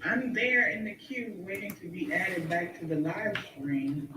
I'm there in the queue waiting to be added back to the live stream.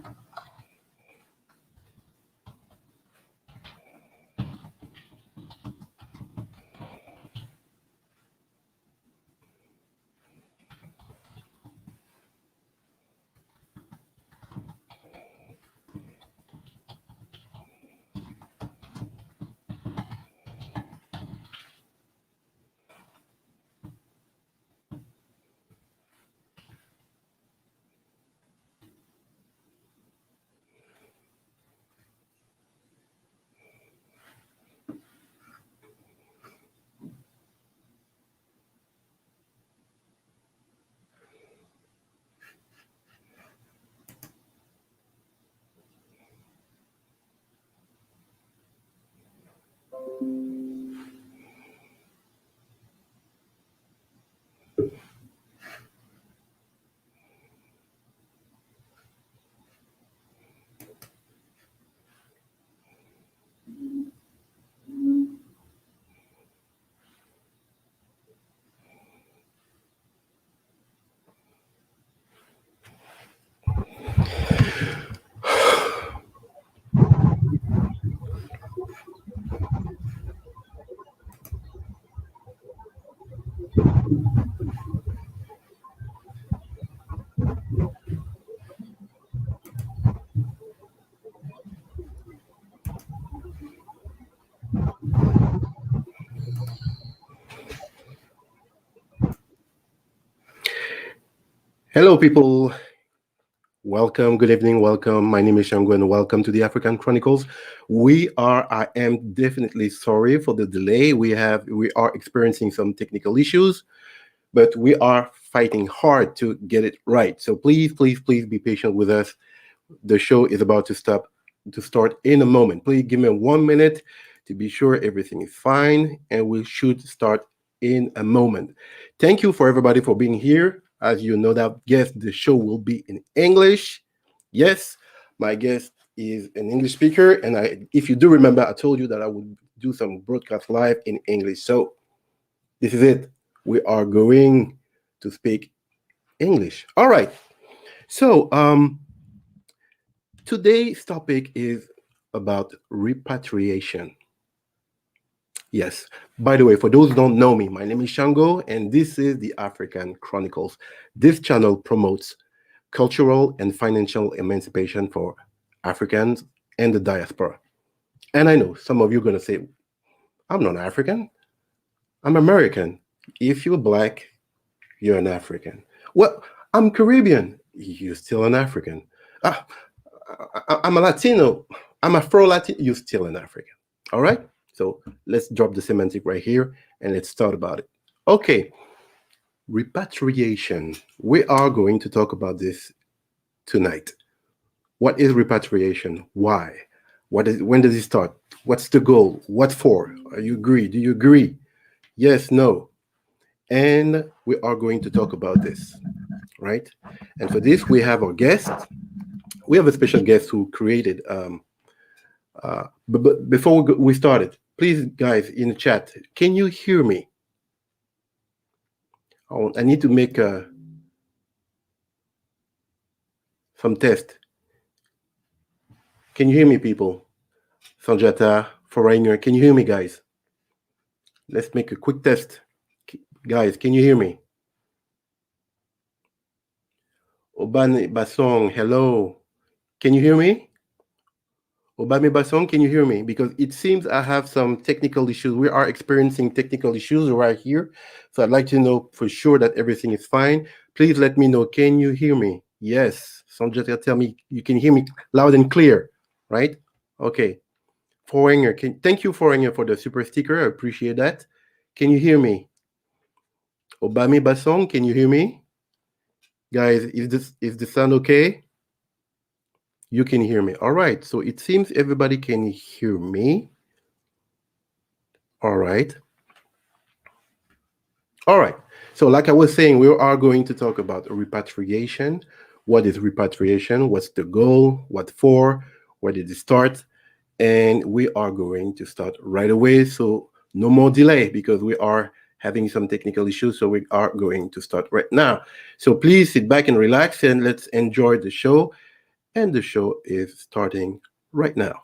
Hello, people. Welcome. Good evening. Welcome. My name is Shango, and welcome to the African Chronicles. I am definitely sorry for the delay. We are experiencing some technical issues, but we are fighting hard to get it right. So please, please, please be patient with us. The show is about to start in a moment. Please give me 1 minute to be sure everything is fine, and we should start in a moment. Thank you for everybody for being here. As you know that guest, the show will be in English. Yes, my guest is an English speaker, and if you do remember, I told you that I would do some broadcast live in English. So this is it. We are going to speak English. All right. So today's topic is about repatriation. Yes. By the way, for those who don't know me, my name is Shango, and this is the African Chronicles. This channel promotes cultural and financial emancipation for Africans and the diaspora. And I know some of you are going to say, I'm not African, I'm American. If you're black, you're an African. Well, I'm Caribbean, you're still an African. Ah, I'm a Latino, I'm Afro-Latino, you're still an African. All right? So let's drop the semantic right here and let's start about it. Okay, repatriation. We are going to talk about this tonight. What is repatriation? Why? When does it start? What's the goal? What for? Are you agree? Do you agree? Yes, no. And we are going to talk about this, right? And for this, we have our guest. We have a special guest who created. But before we started, please, guys, in the chat, can you hear me? I need to make some test. Can you hear me, people? Sanjata, Foreigner, can you hear me, guys? Let's make a quick test. Guys, can you hear me? Obani Basong, hello. Can you hear me? Obami Basong, can you hear me? Because it seems I have some technical issues. We are experiencing technical issues right here. So I'd like to know for sure that everything is fine. Please let me know. Can you hear me? Yes. Sanjata, tell me you can hear me loud and clear, right? Okay. Foreigner, thank you, Foreigner, for the super sticker. I appreciate that. Can you hear me? Obami Basong, can you hear me? Guys, is the sound okay? You can hear me. All right. So it seems everybody can hear me. All right. All right. So like I was saying, we are going to talk about repatriation. What is repatriation? What's the goal? What for? Where did it start? And we are going to start right away. So no more delay because we are having some technical issues, so we are going to start right now. So please sit back and relax, and let's enjoy the show. And the show is starting right now.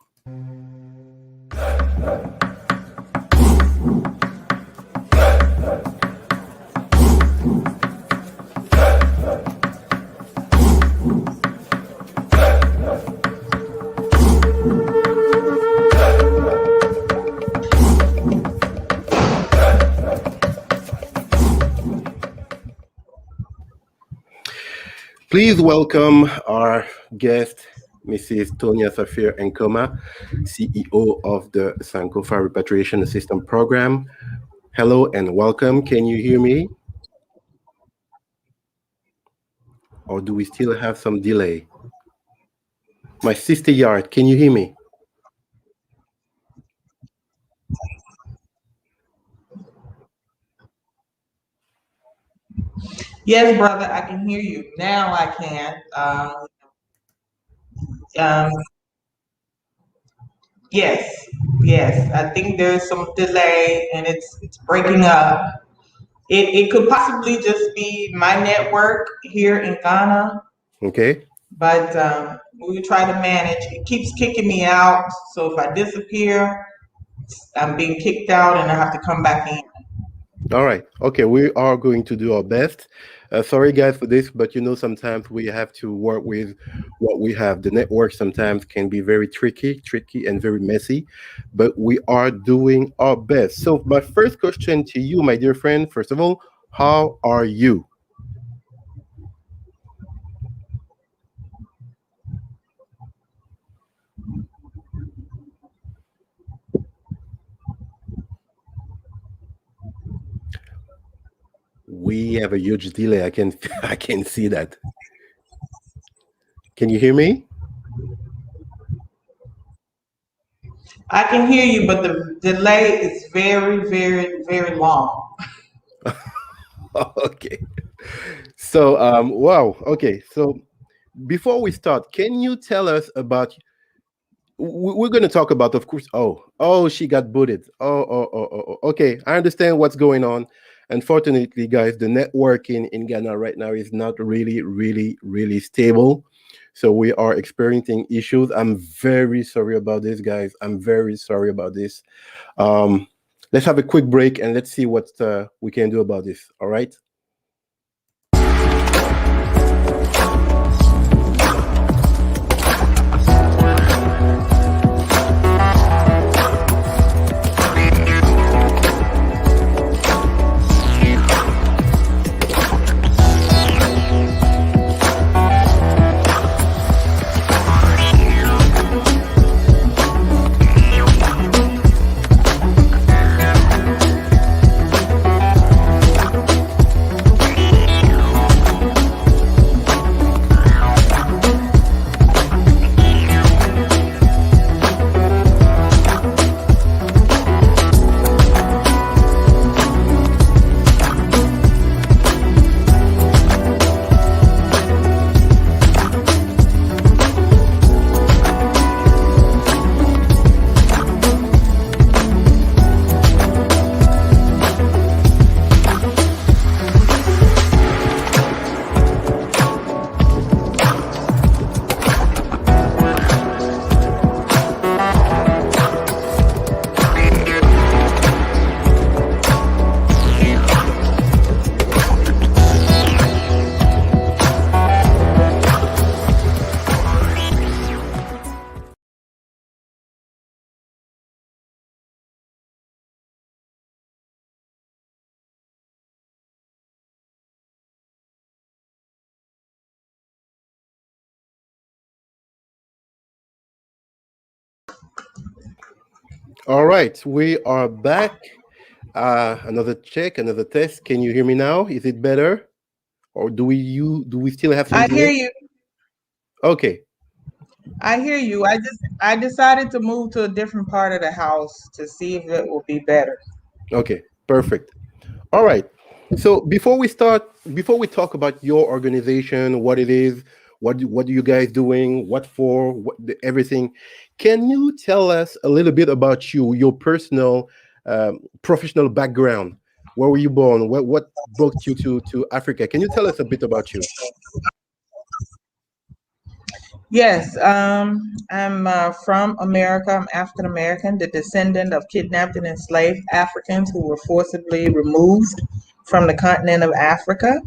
Please welcome our guest, Mrs. Tonya Saafir-Ankomah, CEO of the Sankofa Repatriation Assistance Program. Hello and welcome. Can you hear me? Or do we still have some delay? My sister Yard, can you hear me? Yes, brother, I can hear you. Now I can. Um, yes, yes. I think there's some delay and it's breaking up. It could possibly just be my network here in Ghana, Okay. but we will try to manage. It keeps kicking me out, so if I disappear, I'm being kicked out and I have to come back in. All right. Okay. We are going to do our best. Sorry, guys, for this, but sometimes we have to work with what we have. The network sometimes can be very tricky, and very messy, but we are doing our best. So, my first question to you, my dear friend, first of all, how are you? We have a huge delay. I can I can see that. Can you hear me? I can hear you, but the delay is very, very, very long. Okay. So, wow. Okay. So, before we start, can you tell us about we're going to talk about, of course. Oh, she got booted. Okay, I understand what's going on. Unfortunately, guys, the network in Ghana right now is not really stable. So we are experiencing issues. I'm very sorry about this, guys. I'm very sorry about this. Um, let's have a quick break and let's see what we can do about this. All right. All right, we are back. Another check, another test. Can you hear me now? Is it better, or do we still have some I hear delay? you. Okay, I hear you. I decided to move to a different part of the house to see if it will be better. okay, perfect. All right. So before we talk about your organization, what it is, what are you guys doing, what for, everything, can you tell us a little bit about you, your personal, professional background? Where were you born? What brought you to Africa? Can you tell us a bit about you? Yes, I'm from America. I'm African American, the descendant of kidnapped and enslaved Africans who were forcibly removed from the continent of Africa.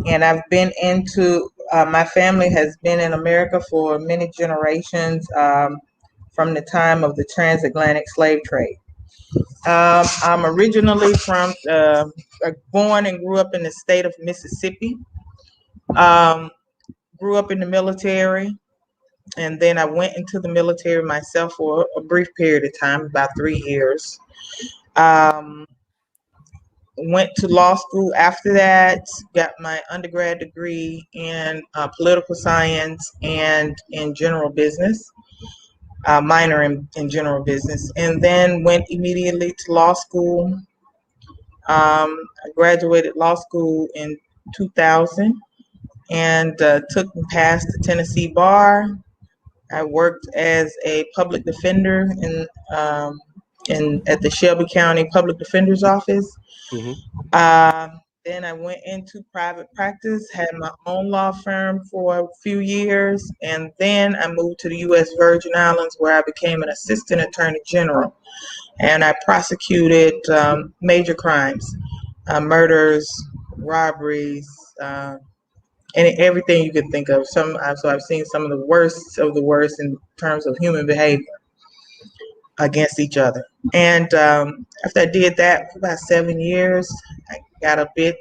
And I've been into, my family has been in America for many generations, from the time of the transatlantic slave trade. I'm originally born and grew up in the state of Mississippi. Um, Grew up in the military, and then I went into the military myself for a brief period of time, about 3 years. Um, Went to law school after that, got my undergrad degree in political science and in general business, minor in general business, and then went immediately to law school. I graduated law school in 2000 and took and passed the Tennessee bar. I worked as a public defender in at the Shelby County Public Defender's Office. Hmm. Uh, then I went into private practice, had my own law firm for a few years, and then I moved to the U.S. Virgin Islands where I became an assistant attorney general, and I prosecuted major crimes, murders, robberies, and everything you could think of. So I've seen some of the worst in terms of human behavior against each other. And after I did that for about 7 years, I got a bit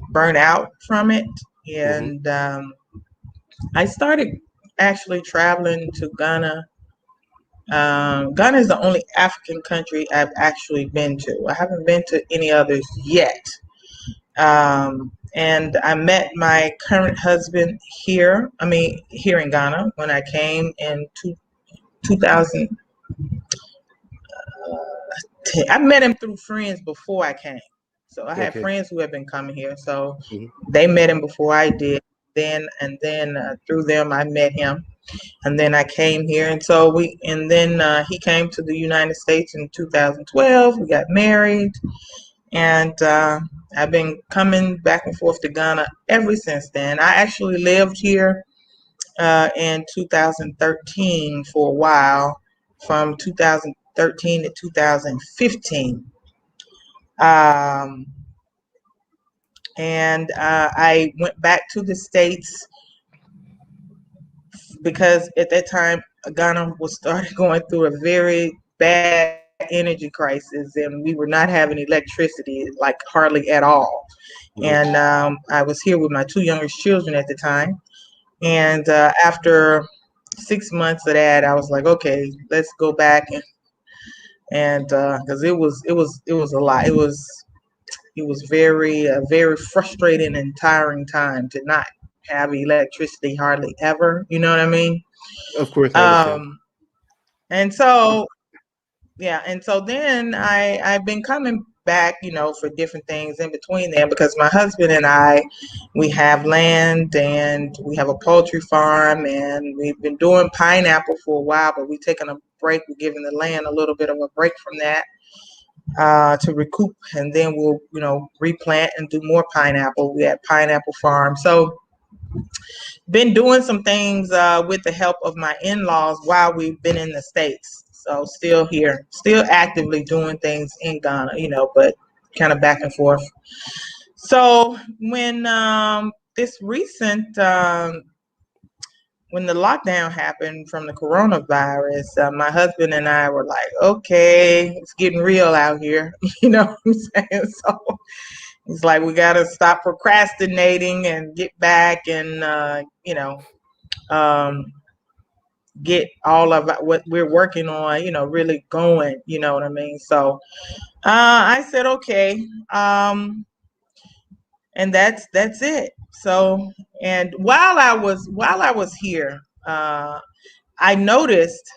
burnt out from it, Hmm. and I started actually traveling to Ghana. Ghana is the only African country I've actually been to. I haven't been to any others yet. And I met my current husband here. I mean, here in Ghana when I came in 2010. I met him through friends before I came. So I had Okay. friends who had been coming here. So Hmm. they met him before I did. Then through them I met him, and then I came here, and then he came to the United States in 2012. We got married, and I've been coming back and forth to Ghana ever since then. I actually lived here in 2013 for a while, from 2013 to 2015. Um, and I went back to the States because at that time Ghana was started going through a very bad energy crisis, and we were not having electricity like hardly at all. Hmm. And I was here with my two youngest children at the time. And after 6 months of that, I was like, okay, let's go back and because it was a lot. It was very frustrating and tiring time to not have electricity hardly ever. You know what I mean? Of course, I understand. Um, and so yeah, and so then I've been coming back, for different things in between there because my husband and I, we have land and we have a poultry farm, and we've been doing pineapple for a while, but we've taken a break. We're giving the land a little bit of a break from that to recoup, and then we'll replant and do more pineapple. We have pineapple farm, so been doing some things with the help of my in-laws while we've been in the States. So still here, still actively doing things in Ghana, but kind of back and forth. So when this recent when the lockdown happened from the coronavirus, my husband and I were like, okay, it's getting real out here. You know what I'm saying? So it's like we got to stop procrastinating and get back and um, get all of what we're working on, really going. You know what I mean? So I said, okay, and that's it. So, and while I was here, I noticed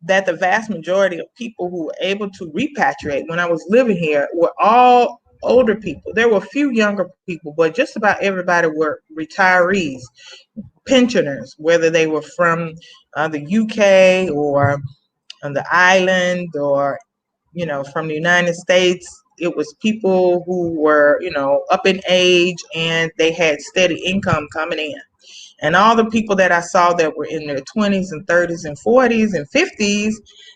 that the vast majority of people who were able to repatriate when I was living here were all older people. There were a few younger people, but just about everybody were retirees, pensioners, whether they were from the UK or on the island or from the United States. It was people who were, up in age and they had steady income coming in. And all the people that I saw that were in their 20s and 30s and 40s and 50s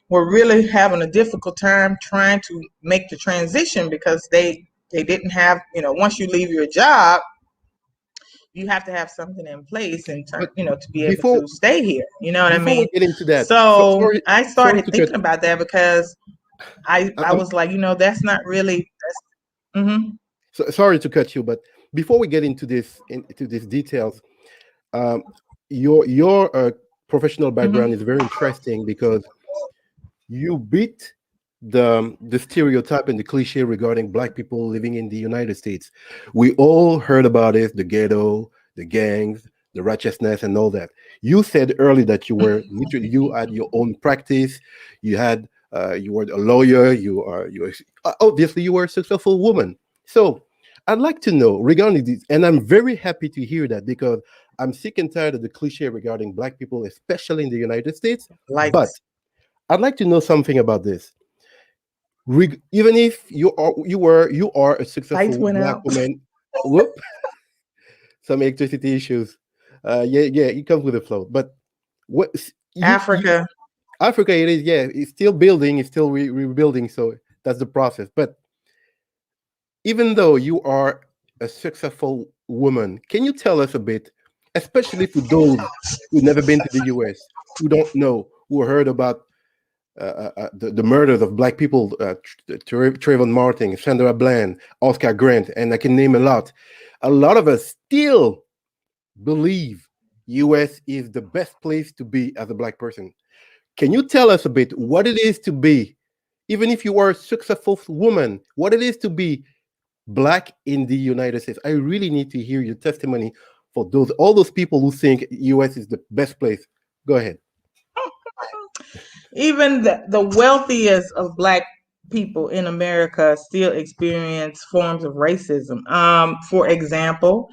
were really having a difficult time trying to make the transition because they didn't have, once you leave your job, you have to have something in place and But to be able before to stay here. You know what I before we mean? get into that, So sorry, I sorry started to cut. thinking about that because I I'm was like, that's not really. sorry to cut you, but before we get into these details, um, your professional background hmm is very interesting because you beat the stereotype and the cliche regarding black people living in the United States. We all heard about it, the ghetto, the gangs, the righteousness, and all that. You said early that you had your own practice. You were a lawyer. Obviously you were a successful woman. So I'd like to know regarding this, and I'm very happy to hear that because I'm sick and tired of the cliche regarding black people, especially in the United States. But Lights, I'd like to know something about this. Even if you are a lights successful went black out. woman, whoop, some electricity issues. Yeah, it comes with the flow. But what you Africa. Africa, it is, yeah, it's still building, it's still rebuilding. So that's the process. But even though you are a successful woman, can you tell us a bit, especially to those who never been to the U.S., who don't know, who heard about the murders of black people, Trayvon Martin, Sandra Bland, Oscar Grant, and I can name a lot. A lot of us still believe U.S. is the best place to be as a black person. Can you tell us a bit what it is to be, even if you are a successful woman, what it is to be black in the United States? I really need to hear your testimony for all those people who think U.S. is the best place. Go ahead. Even the wealthiest of black people in America still experience forms of racism. For example,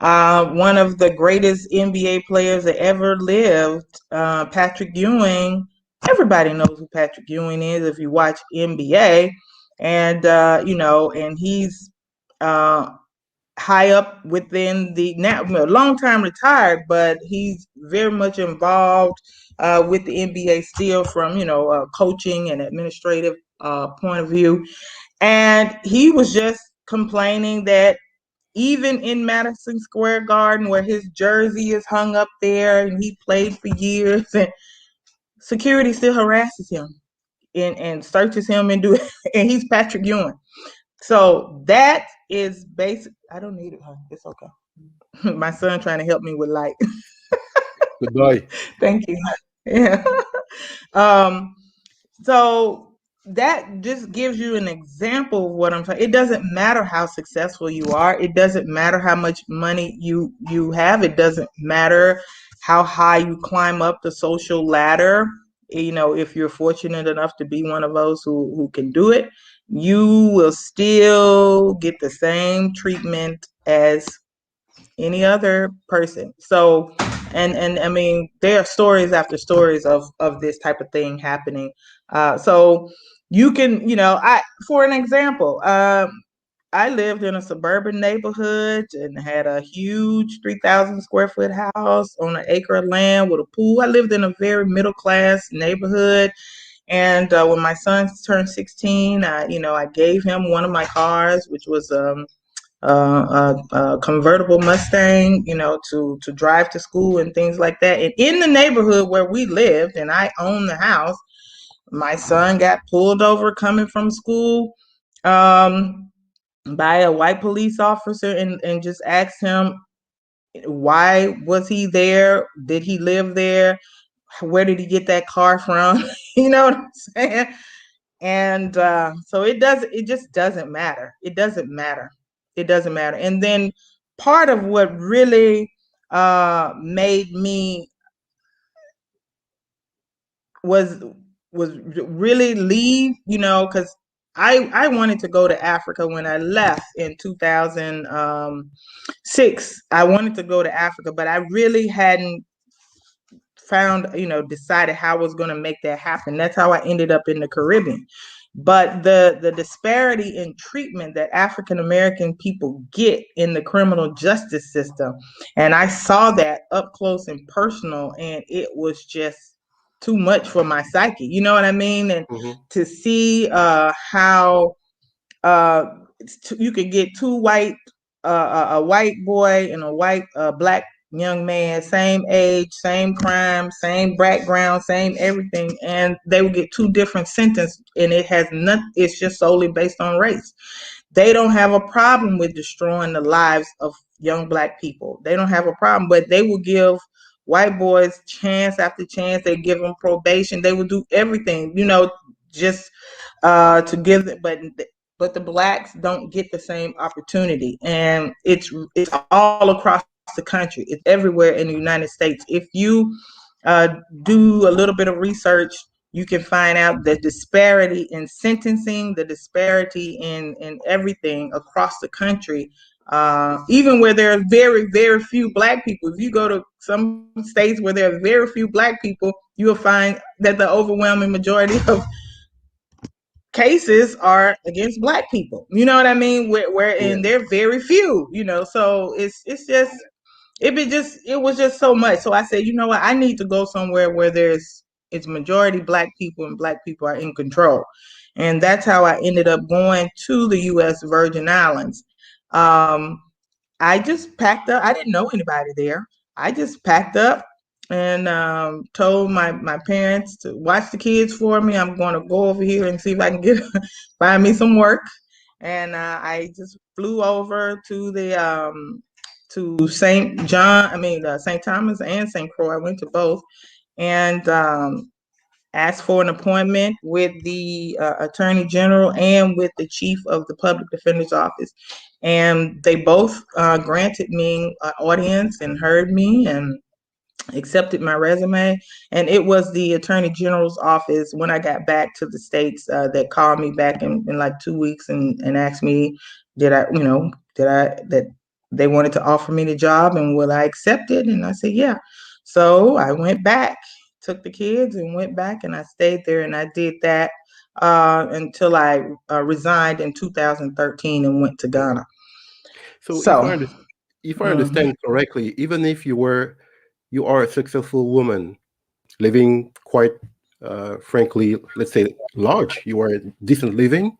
one of the greatest NBA players that ever lived, Patrick Ewing. Everybody knows who Patrick Ewing is if you watch NBA, and and he's uh, high up within the now, long time retired, but he's very much involved with the NBA still from coaching and administrative point of view. And he was just complaining that even in Madison Square Garden, where his jersey is hung up there and he played for years, and security still harasses him and searches him and do and he's Patrick Ewing. So that is basic. I don't need it, huh? It's okay. My son trying to help me with light. Goodbye. Thank you. Yeah. Um, so that just gives you an example of what I'm saying. It doesn't matter how successful you are. It doesn't matter how much money you have. It doesn't matter how high you climb up the social ladder. If you're fortunate enough to be one of those who can do it, you will still get the same treatment as any other person. So, and I mean, there are stories after stories of this type of thing happening. So you can, for an example, I lived in a suburban neighborhood and had a huge 3,000 square foot house on an acre of land with a pool. I lived in a very middle class neighborhood. And when my son turned 16, I gave him one of my cars, which was a convertible Mustang, to drive to school and things like that. And in the neighborhood where we lived, and I owned the house, my son got pulled over coming from school by a white police officer and just asked him, why was he there? Did he live there? Where did he get that car from? You know what I'm saying? And so it just doesn't matter. It doesn't matter. And then part of what really made me was really leave, because I wanted to go to Africa when I left in 2006. I wanted to go to Africa, but I really hadn't decided how I was going to make that happen. That's how I ended up in the Caribbean. But the disparity in treatment that African American people get in the criminal justice system, and I saw that up close and personal, and it was just too much for my psyche. You know what I mean? And Mhm. to see how uh, you could get two white, a white boy and a white black young man, same age, same crime, same background, same everything, and they would get two different sentences, and it has nothing. It's just solely based on race. They don't have a problem with destroying the lives of young black people. They don't have a problem, but they will give white boys chance after chance. They give them probation. They will do everything, just to give them, but the blacks don't get the same opportunity, and it's all across the country. It's everywhere in the United States. If you uh, do a little bit of research, you can find out the disparity in sentencing, the disparity in everything across the country. Even where there are very, very few black people. If you go to some states where there are very few black people, you will find that the overwhelming majority of cases are against black people. You know what I mean? Where Yeah. and they're very few. So it's just it was just so much. So I said, you know what, I need to go somewhere where it's majority black people and black people are in control. And that's how I ended up going to the US Virgin Islands. Um, I just packed up. I didn't know anybody there. I just packed up and told my parents to watch the kids for me. I'm going to go over here and see if I can find me some work. And I just flew over to the to St. John. I mean St. Thomas and St. Croix. I went to both and asked for an appointment with the Attorney General and with the Chief of the Public Defender's Office. And they both granted me an audience and heard me and accepted my resume. And it was the Attorney General's office when I got back to the States that called me back in like 2 weeks and asked me, that they wanted to offer me the job and will I accept it? And I said, yeah. So I went back, took the kids and went back and I stayed there and I did that until I resigned in 2013 and went to Ghana. So So, if I mhm. understand correctly, even if you are a successful woman living quite frankly, let's say large, you are decent living,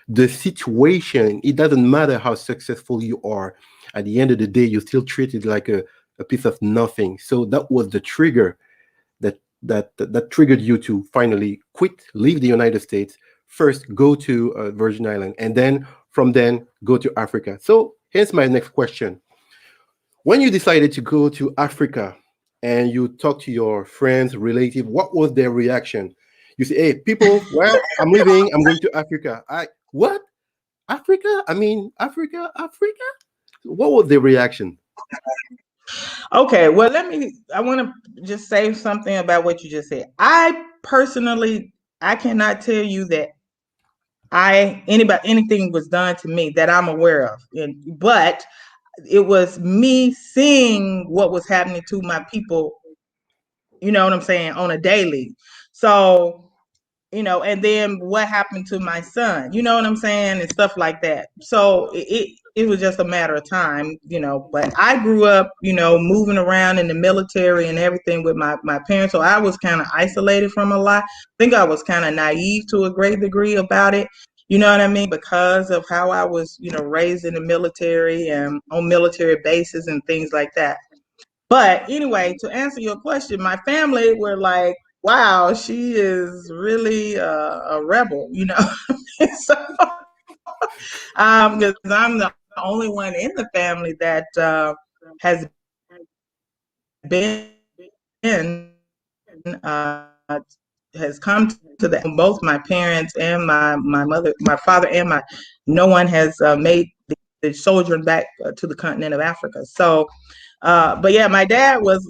the situation, it doesn't matter how successful you are. At the end of the day, you're still treated like a piece of nothing. So that was the trigger that triggered you to finally quit, leave the United States, first go to Virgin Island, and then from then go to Africa. So here's my next question. When you decided to go to Africa and you talk to your friends, relative, what was their reaction? You say, hey, people, well, I'm leaving, I'm going to Africa. What? Africa? I mean, Africa? What was their reaction? Okay, well, I want to just say something about what you just said. I personally, I cannot tell you that anything was done to me that I'm aware of. But it was me seeing what was happening to my people, you know what I'm saying, on a daily. So, and then what happened to my son, you know what I'm saying, and stuff like that. So it was just a matter of time, but I grew up, moving around in the military and everything with my parents. So I was kind of isolated from a lot. I think I was kind of naive to a great degree about it. You know what I mean? Because of how I was, raised in the military and on military bases and things like that. But anyway, to answer your question, my family were like, wow, she is really a rebel, so, because I'm the only one in the family that has been, uh, has come to that. Both my parents and my mother, my father, and no one has made the sojourn back to the continent of Africa. So, but yeah, my dad was,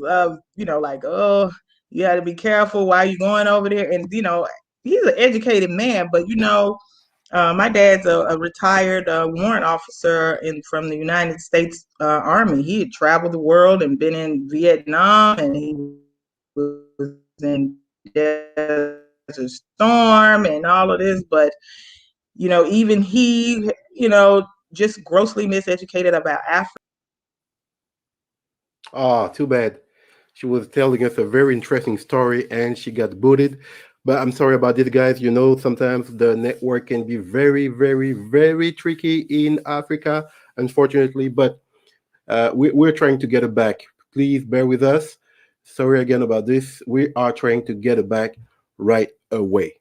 like, oh, you got to be careful while you're going over there. And, he's an educated man, but, my dad's a retired warrant officer from the United States Army. He had traveled the world and been in Vietnam, and he was in desert a storm and all of this, but even he, just grossly miseducated about Africa. Ah, too bad. She was telling us a very interesting story and she got booted. But I'm sorry about this, guys. Sometimes the network can be very, very, very tricky in Africa, unfortunately. But we're trying to get it back. Please bear with us. Sorry again about this. We are trying to get it back right away.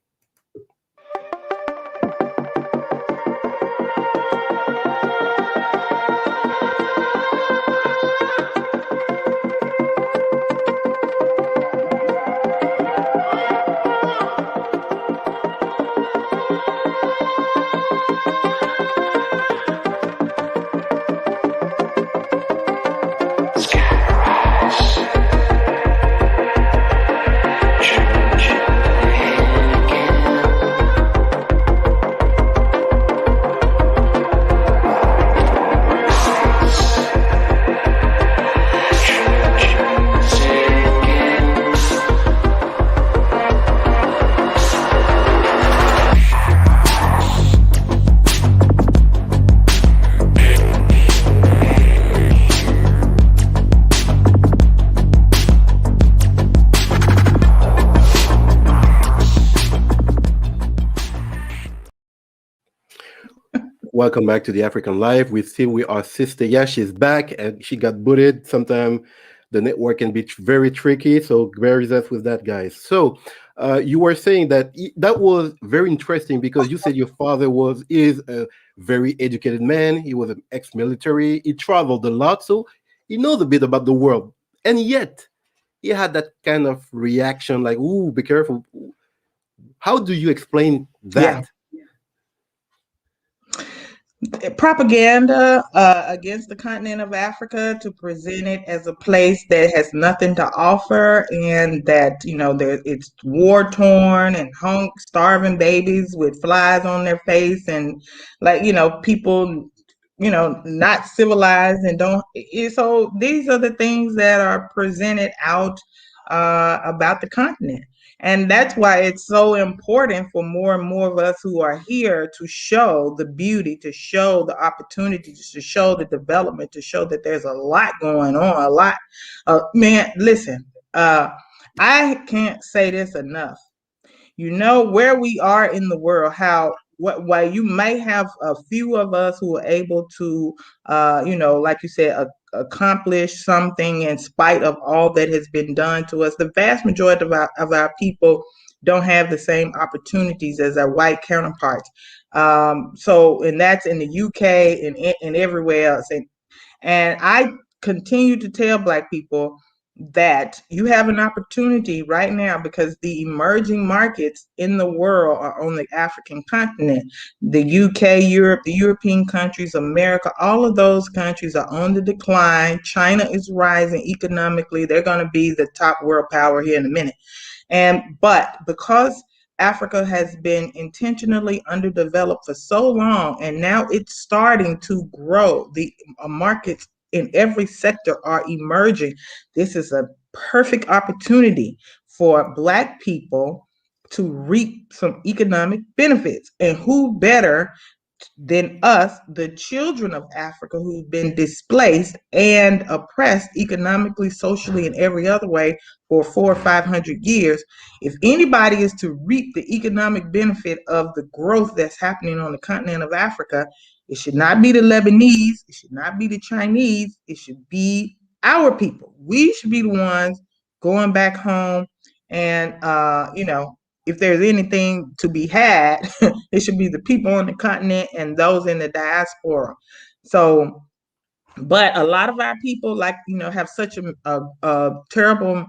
Welcome back to the African Life. We our sister. Yeah, she's back and she got booted. Sometimes the network can be very tricky, so bear with us with that, guys. So, you were saying that that was very interesting because you said your father is a very educated man. He was an ex-military. He traveled a lot, so he knows a bit about the world. And yet, he had that kind of reaction, like, "Ooh, be careful." How do you explain Yeah. that? Propaganda against the continent of Africa to present it as a place that has nothing to offer, and that it's war torn and starving babies with flies on their face, and people not civilized and don't. So these are the things that are presented out about the continent. And that's why it's so important for more and more of us who are here to show the beauty, to show the opportunities, to show the development, to show that there's a lot going on, a lot. Man, listen, I can't say this enough. Where we are in the world, while you may have a few of us who are able to, like you said, accomplish something in spite of all that has been done to us, the vast majority of our people don't have the same opportunities as our white counterparts. And that's in the UK and everywhere else. And I continue to tell Black people that you have an opportunity right now, because the emerging markets in the world are on the African continent. The UK, Europe, the European countries, America, all of those countries are on the decline. China is rising economically. They're going to be the top world power here in a minute. But because Africa has been intentionally underdeveloped for so long, and now it's starting to grow, the markets in every sector are emerging. This is a perfect opportunity for Black people to reap some economic benefits. And who better than us, the children of Africa, who've been displaced and oppressed economically, socially, and every other way for 400 or 500 years. If anybody is to reap the economic benefit of the growth that's happening on the continent of Africa, it should not be the Lebanese, it should not be the Chinese, it should be our people. We should be the ones going back home and, if there's anything to be had, it should be the people on the continent and those in the diaspora. So, but a lot of our people, have such a terrible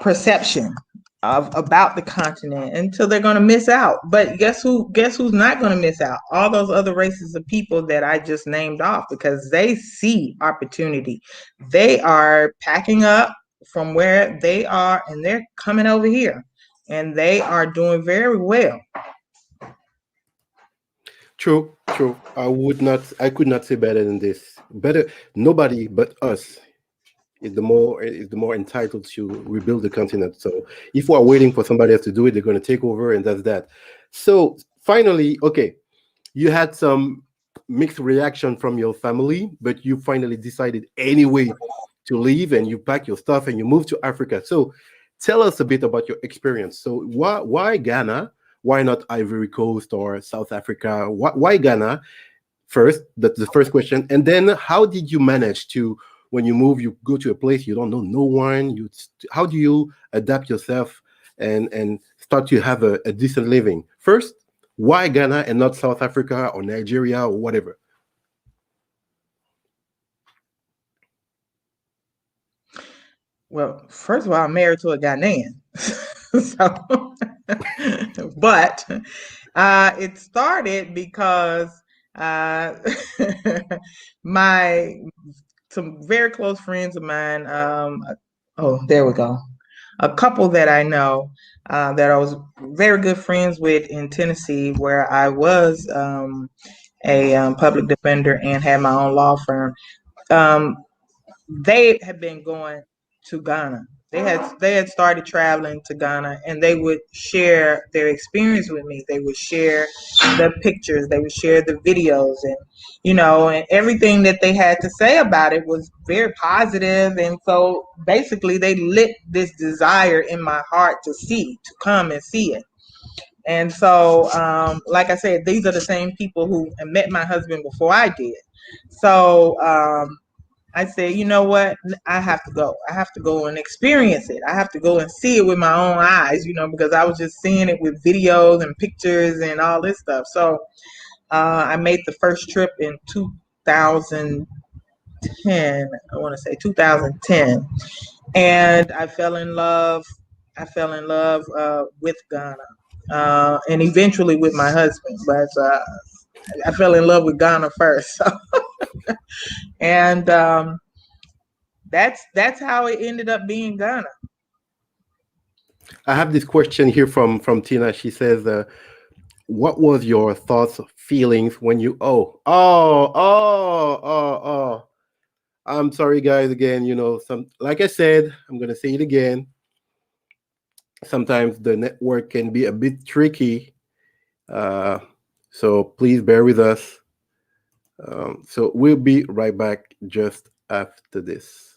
perception about the continent until they're going to miss out. But guess who's not going to miss out? All those other races of people that I just named off, because they see opportunity. They are packing up from where they are and they're coming over here, and they are doing very well. True, true. I could not say better than this. Better, nobody but us is the more entitled to rebuild the continent. So if we're waiting for somebody else to do it, they're going to take over, and that's that. So finally, okay, you had some mixed reaction from your family, but you finally decided anyway to leave, and you pack your stuff and you move to Africa. So tell us a bit about your experience. So why Ghana? Why not Ivory Coast or South Africa? Why Ghana? First, that's the first question. And then how did you manage to, when you move, you go to a place you don't know no one, how do you adapt yourself and start to have a decent living? First, why Ghana and not South Africa or Nigeria or whatever? Well, first of all, I'm married to a Ghanaian. So, but it started because uh, my some very close friends of mine. Oh, there we go. A couple that I know that I was very good friends with in Tennessee, where I was a public defender and had my own law firm. Um, they had been going to Ghana. They had started traveling to Ghana, and they would share their experience with me. They would share the pictures, they would share the videos, and and everything that they had to say about it was very positive. And so basically, they lit this desire in my heart to come and see it. And so, like I said, these are the same people who met my husband before I did. So I said, you know what? I have to go. I have to go and experience it. I have to go and see it with my own eyes, because I was just seeing it with videos and pictures and all this stuff. So I made the first trip in 2010. I want to say 2010, and I fell in love. I fell in love with Ghana, and eventually with my husband. But I fell in love with Ghana first. So. And that's how it ended up being Ghana. I have this question here from Tina. She says, what was your thoughts, feelings when you I'm sorry guys, again, some, like I said, I'm gonna say it again. Sometimes the network can be a bit tricky. So please bear with us. So we'll be right back just after this.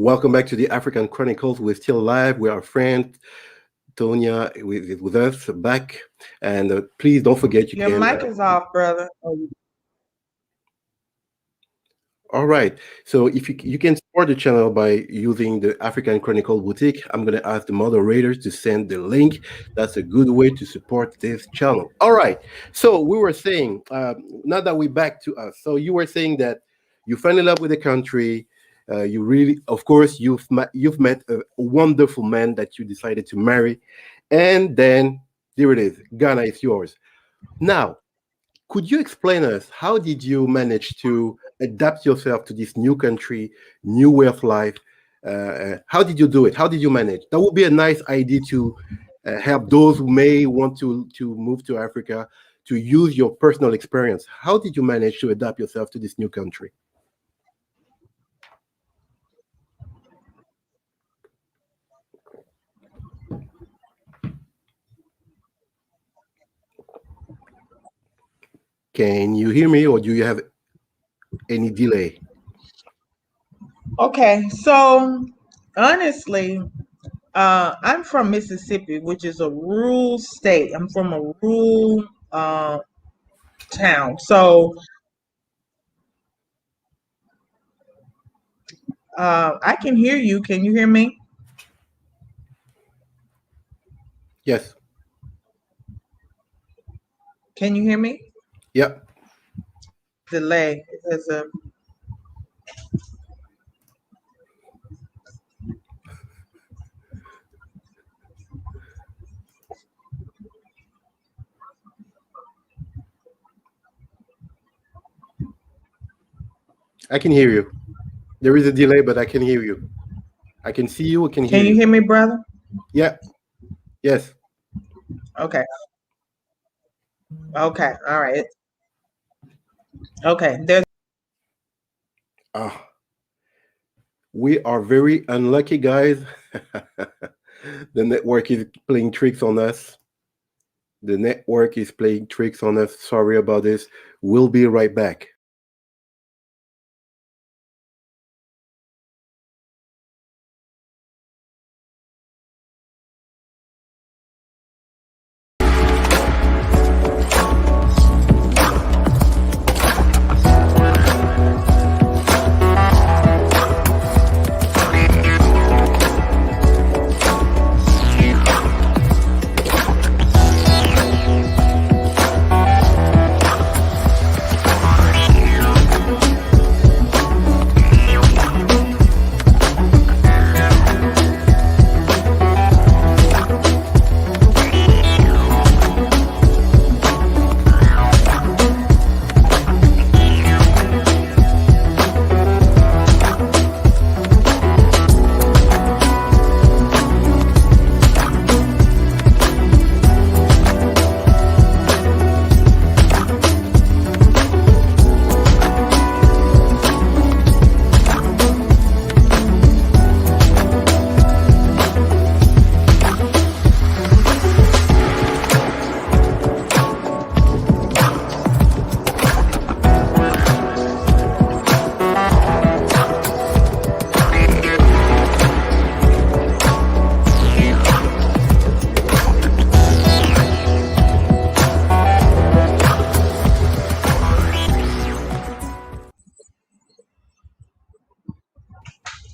Welcome back to the African Chronicles. We're still live. We are friend Tonya with us back, and please don't forget Your mic is off, brother. All right. So if you can support the channel by using the African Chronicle boutique, I'm going to ask the moderators to send the link. That's a good way to support this channel. All right. So we were saying, now that we're back to us, so you were saying that you fell in love with the country. You really, of course, you've met a wonderful man that you decided to marry, and then there it is. Ghana is yours. Now, could you explain us how did you manage to adapt yourself to this new country, new way of life? How did you do it? How did you manage? That would be a nice idea to help those who may want to move to Africa to use your personal experience. How did you manage to adapt yourself to this new country? Can you hear me, or do you have any delay? Okay, so honestly, I'm from Mississippi, which is a rural state. I'm from a rural town. So I can hear you. Can you hear me? Yes. Can you hear me? Yep. Delay. There's a I can hear you. There is a delay, but I can hear you. I can see you. I can hear Can you hear me, brother? Yeah. Yes. Okay. Okay. All right. Okay. There's Ah, we are very unlucky, guys. The network is playing tricks on us. The network is playing tricks on us. Sorry about this. We'll be right back.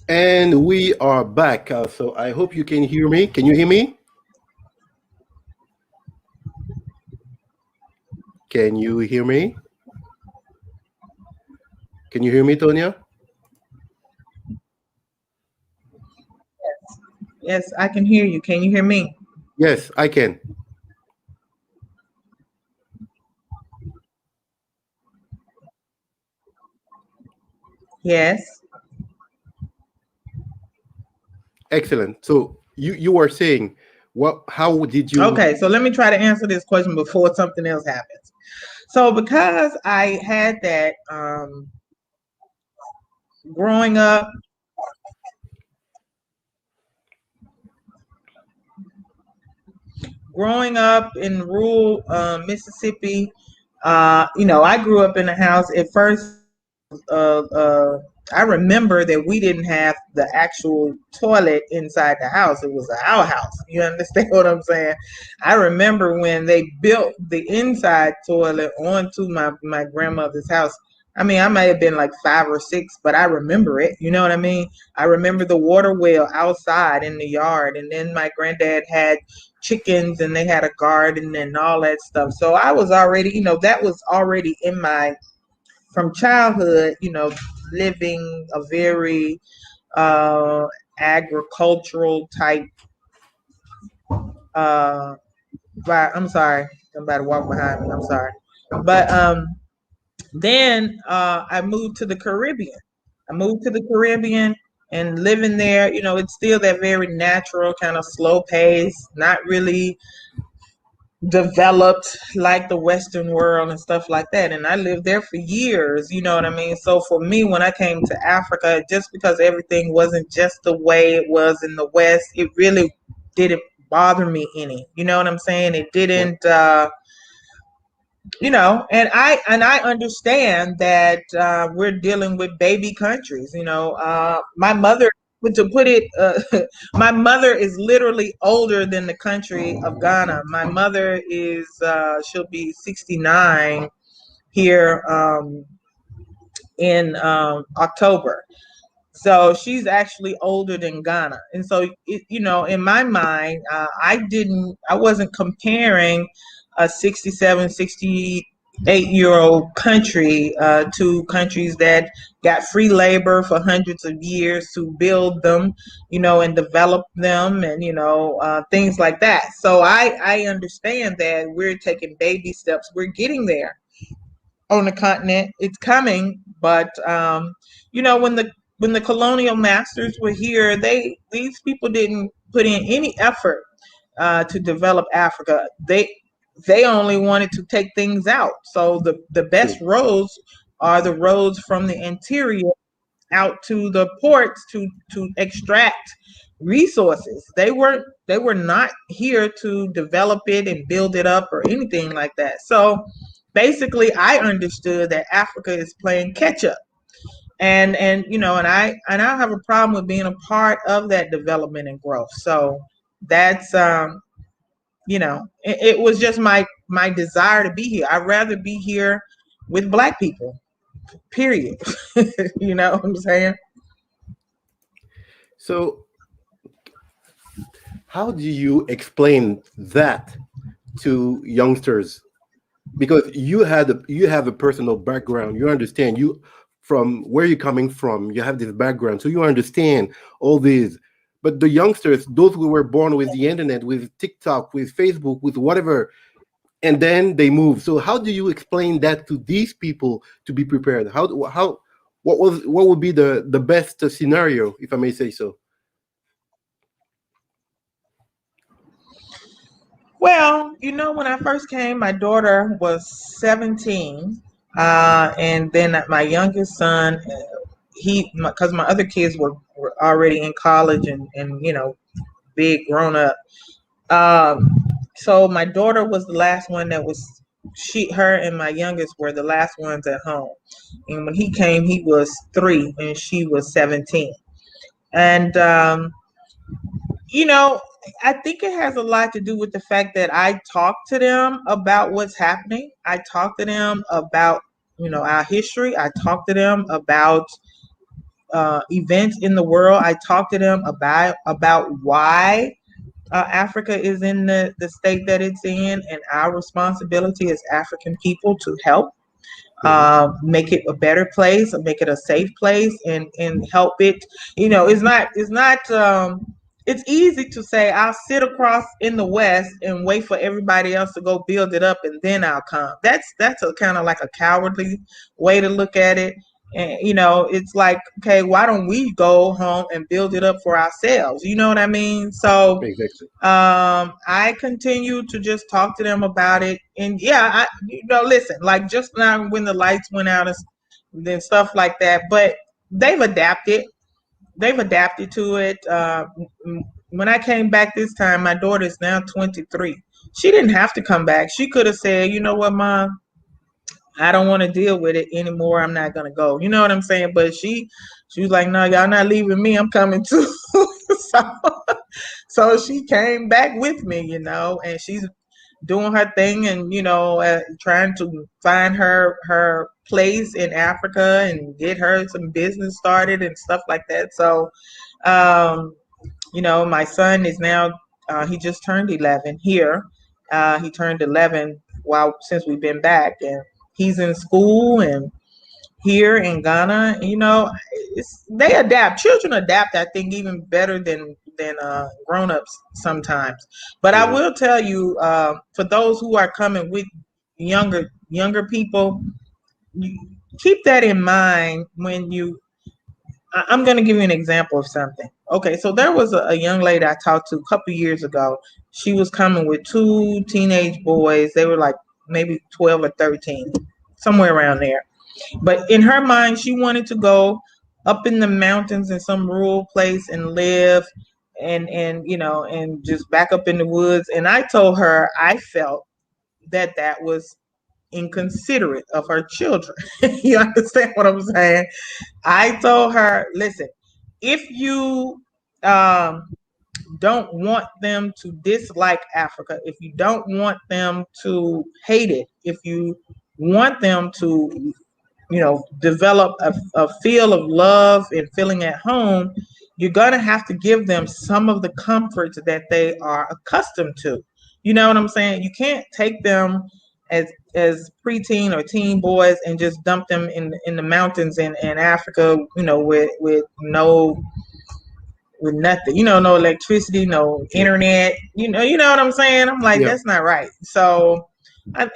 And we are back. So I hope you can hear me. Can you hear me? Can you hear me? Can you hear me, Tonya? yes, I can hear you. Can you hear me? Yes, I can. Yes. Excellent. So you were saying, what? How did you? Okay, so let me try to answer this question before something else happens. So because I had that growing up in rural Mississippi, I grew up in a house at first. I remember that we didn't have the actual toilet inside the house. It was an outhouse. You understand what I'm saying? I remember when they built the inside toilet onto my grandmother's house. I mean, I might have been like 5 or 6, but I remember it. You know what I mean? I remember the water well outside in the yard. And then my granddad had chickens and they had a garden and all that stuff. So I was already, that was already in my from childhood, living a very agricultural type. I'm sorry, somebody walked behind me. I'm sorry, but then I moved to the Caribbean. I moved to the Caribbean and living there, it's still that very natural kind of slow pace, not really developed like the Western world and stuff like that. And I lived there for years, you know what I mean? So for me, when I came to Africa, just because everything wasn't just the way it was in the West, it really didn't bother me any. You know what I'm saying? It Yeah. didn't and I understand that we're dealing with baby countries. My mother, to put it, my mother is literally older than the country of Ghana. My mother is she'll be 69 here in October. So she's actually older than Ghana. And so, in my mind, I wasn't comparing a 67, 68-year-old country to countries that got free labor for hundreds of years to build them, and develop them and, things like that. So I understand that we're taking baby steps. We're getting there on the continent. It's coming, but when the colonial masters were here, these people didn't put in any effort to develop Africa. They only wanted to take things out. So the best True. roads are the roads from the interior out to the ports to extract resources. They were not here to develop it and build it up or anything like that. So basically I understood that Africa is playing catch up. And I have a problem with being a part of that development and growth. So that's it was just my desire to be here. I'd rather be here with Black people, period. You know what I'm saying? So, how do you explain that to youngsters? Because you have a personal background. You understand you from where you're coming from. You have this background, so you understand all these. But the youngsters, those who were born with the internet, with TikTok, with Facebook, with whatever, and then they move. So how do you explain that to these people to be prepared? How what would be the best scenario, if I may say so? Well, when I first came, my daughter was 17, and then my youngest son, because my other kids were already in college and big grown up. Um, so my daughter was the last one that was her and my youngest were the last ones at home. And when he came, he was 3 and she was 17. And you know, I think it has a lot to do with the fact that I talk to them about what's happening. I talk to them about, our history. I talk to them about events in the world. I talk to them about why Africa is in the state that it's in, and our responsibility as African people to help Mhm. make it a better place, make it a safe place, and help it. It's easy to say I'll sit across in the West and wait for everybody else to go build it up and then I'll come. That's a kind of like a cowardly way to look at it. And it's like, okay, why don't we go home and build it up for ourselves? You know what I mean? So Exactly. I continue to just talk to them about it. And yeah, listen, like just now when the lights went out and then stuff like that, but they've adapted. They've adapted to it. When I came back this time, my daughter is now 23. She didn't have to come back. She could have said, you know what, Mom, I don't want to deal with it anymore. I'm not gonna go. You know what I'm saying? But she was like, no, y'all not leaving me. I'm coming too. so so she came back with me, and she's doing her thing and trying to find her place in Africa and get her some business started and stuff like that. So um my son is now he just turned 11 here. He turned 11 since we've been back, and he's in school and here in Ghana. They adapt. Children adapt, I think, even better than grown-ups sometimes. But I Mhm. will tell you, for those who are coming with younger people, you keep that in mind when I'm going to give you an example of something. Okay, so there was a young lady I talked to a couple years ago. she was coming with 2 teenage boys. They were like maybe 12 or 13, somewhere around there. But in her mind, she wanted to go up in the mountains in some rural place and live and just back up in the woods. And I told her I felt that was inconsiderate of her children. You understand what I'm saying? I told her, listen, if you don't want them to dislike Africa, if you don't want them to hate it, if you want them to develop a feel of love and feeling at home, you're going to have to give them some of the comforts that they are accustomed to. You know what I'm saying? You can't take them as preteen or teen boys and just dump them in the mountains in Africa, with nothing, no electricity, no internet, you know what I'm saying? I'm like, Yeah. that's not right. So, I'm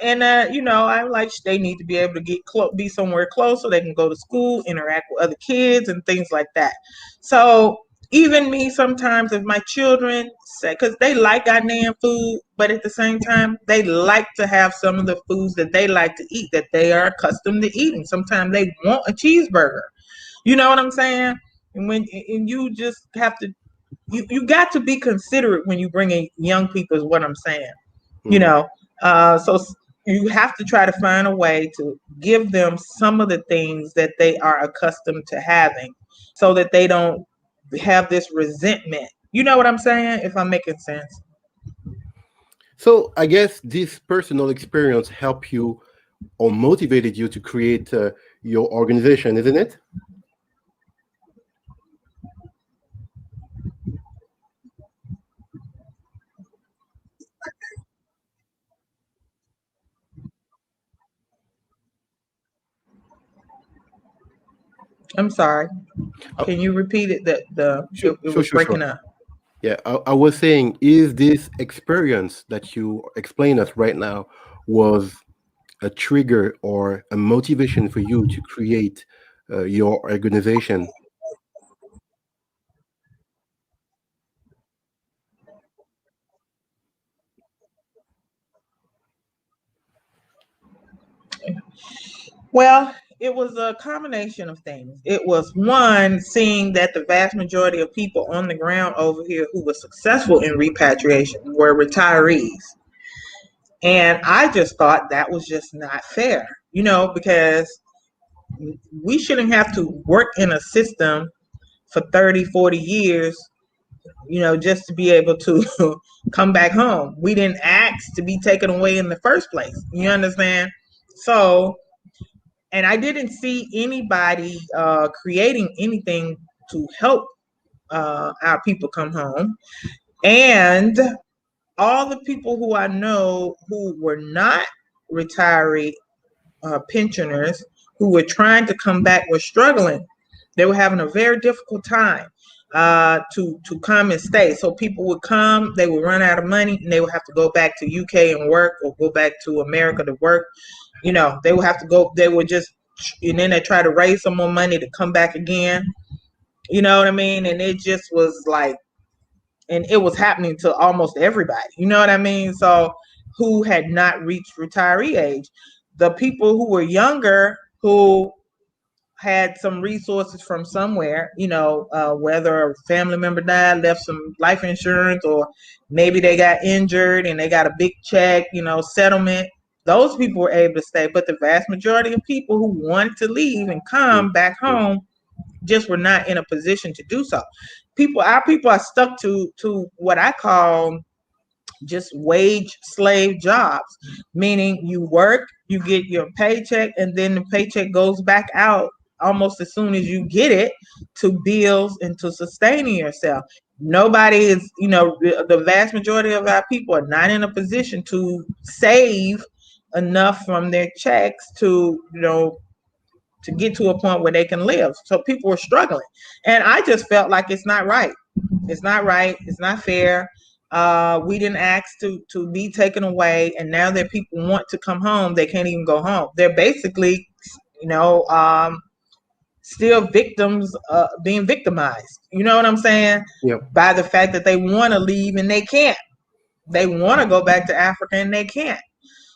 like, they need to be able to be somewhere close so they can go to school, interact with other kids and things like that. So even me, sometimes if my children say, because they like Ghanaian food, but at the same time, they like to have some of the foods that they like to eat, that they are accustomed to eating. Sometimes they want a cheeseburger. You know what I'm saying? And you just have to, you got to be considerate when you bring in young people, is what I'm saying. Mhm. So you have to try to find a way to give them some of the things that they are accustomed to having, so that they don't have this resentment. You know what I'm saying? If I'm making sense. So I guess this personal experience helped you or motivated you to create your organization, isn't it? I'm sorry. Uh, Can you repeat it? sure, It sure, was sure, breaking sure. up. Yeah, I was saying, is this experience that you explain us right now was a trigger or a motivation for you to create your organization? Well, it was a combination of things. It was one, seeing that the vast majority of people on the ground over here who were successful in repatriation were retirees. And I just thought that was just not fair, because we shouldn't have to work in a system for 30, 40 years, just to be able to come back home. We didn't ask to be taken away in the first place. You understand? So, and I didn't see anybody creating anything to help our people come home. And all the people who I know who were not retiree pensioners who were trying to come back were struggling. They were having a very difficult time to come and stay. So people would come, they would run out of money, and they would have to go back to UK and work, or go back to America to work. They would have to go. They would just, and then they try to raise some more money to come back again. You know what I mean? And it just was like, and it was happening to almost everybody. You know what I mean? So who had not reached retiree age. The people who were younger, who had some resources from somewhere, whether a family member died, left some life insurance, or maybe they got injured and they got a big check, settlement. Those people were able to stay. But the vast majority of people who wanted to leave and come back Mhm. home just were not in a position to do so. Our people are stuck to what I call just wage slave jobs, meaning you work, you get your paycheck, and then the paycheck goes back out almost as soon as you get it, to bills and to sustaining yourself. Nobody is, the vast majority of our people are not in a position to save enough from their checks to get to a point where they can live. So people were struggling. And I just felt like it's not right. It's not right. It's not fair. We didn't ask to be taken away. And now that people want to come home, they can't even go home. They're basically, you know, um, still victims, being victimized. You know what I'm saying? Yep. By the fact that they want to leave and they can't. they want to go back to Africa and they can't.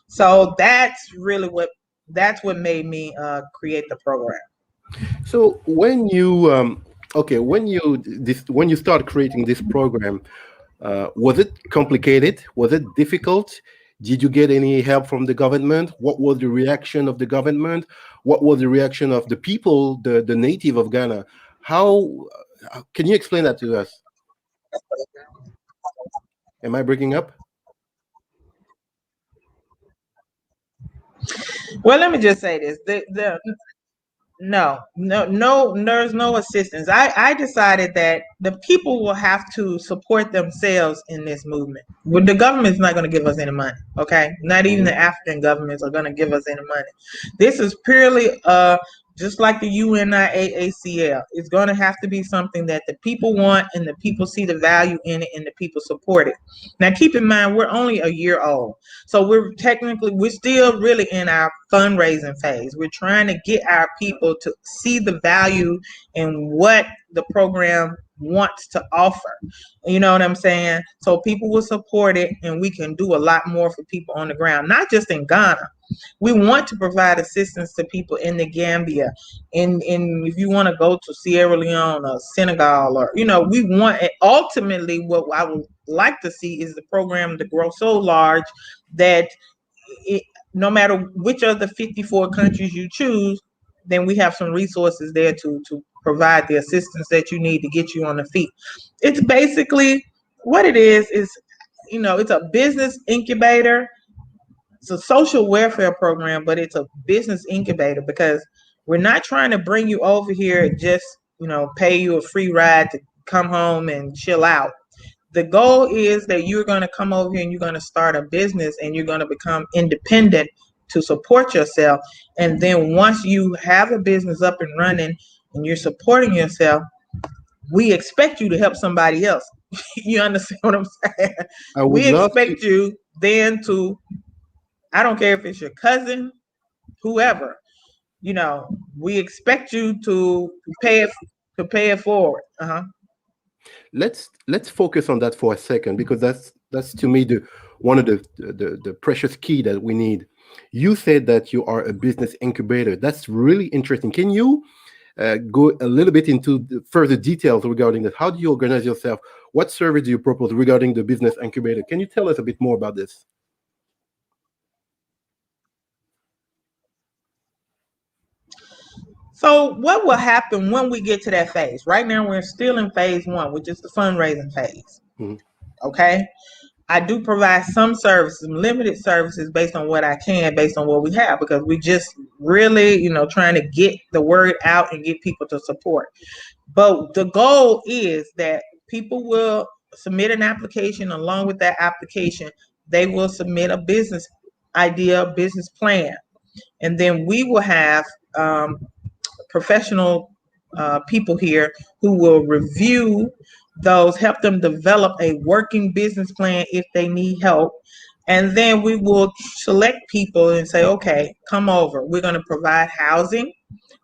So that's what made me create the program. So when you when you start creating this program, was it complicated? Was it difficult? Did you get any help from the government? What was the reaction of the government? What was the reaction of the people, the native of Ghana? How can you explain that to us? Am I breaking up? Well, let me just say this: no, there's no assistance. I decided that the people will have to support themselves in this movement. Well, the government's not going to give us any money, okay? Not even the African governments are going to give us any money. This is purely just like the UNIAACL. It's going to have to be something that the people want and the people see the value in it and the people support it. Now, keep in mind, we're only a year old. So we're still really in our fundraising phase. We're trying to get our people to see the value in what the program wants to offer. You know what I'm saying? So people will support it and we can do a lot more for people on the ground, not just in Ghana. We want to provide assistance to people in the Gambia, in if you want to go to Sierra Leone or Senegal, or we want ultimately what I would like to see is the program to grow so large that no matter which of the 54 countries you choose, then we have some resources there to provide the assistance that you need to get you on the feet. It's basically what it is it's a business incubator. It's a social welfare program, but it's a business incubator because we're not trying to bring you over here and just, pay you a free ride to come home and chill out. The goal is that you're going to come over here and you're going to start a business and you're going to become independent to support yourself. And then once you have a business up and running and you're supporting yourself, we expect you to help somebody else. You understand what I'm saying? We expect you then to, I don't care if it's your cousin, whoever, we expect you to pay it forward. Let's focus on that for a second, because that's to me the one of the precious key that we need. You said that you are a business incubator. That's really interesting. Can you go a little bit into the further details regarding that? How do you organize yourself? What service do you propose regarding the business incubator? Can you tell us a bit more about this? So what will happen when we get to that phase? Right now, we're still in phase 1, which is the fundraising phase. Mm-hmm. Okay. I do provide some services, limited services based on what I can, based on what we have, because we just really, trying to get the word out and get people to support. But the goal is that people will submit an application. Along with that application, they will submit a business idea, business plan. And then we will have professional people here who will review those, help them develop a working business plan if they need help. And then we will select people and say, okay, come over. We're going to provide housing.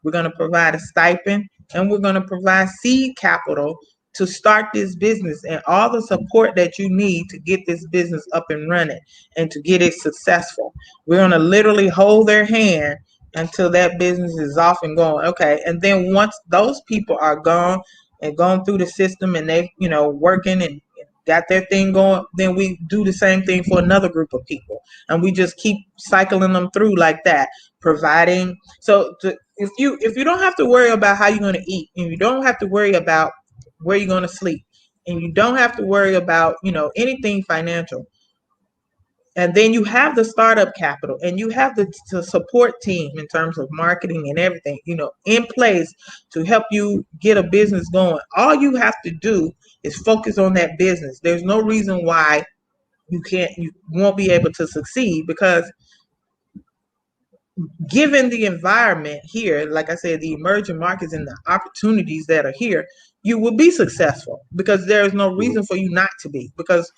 We're going to provide a stipend, and we're going to provide seed capital to start this business and all the support that you need to get this business up and running and to get it successful. We're going to literally hold their hand until that business is off and going. Okay. And then once those people are gone and gone through the system and they've, working and got their thing going, then we do the same thing for another group of people. And we just keep cycling them through like that, providing. So if you don't have to worry about how you're going to eat, and you don't have to worry about where you're going to sleep, and you don't have to worry about, anything financial, and then you have the startup capital and you have the support team in terms of marketing and everything, in place to help you get a business going. All you have to do is focus on that business. There's no reason why you won't be able to succeed, because given the environment here, like I said, the emerging markets and the opportunities that are here, you will be successful, because there is no reason for you not to be, because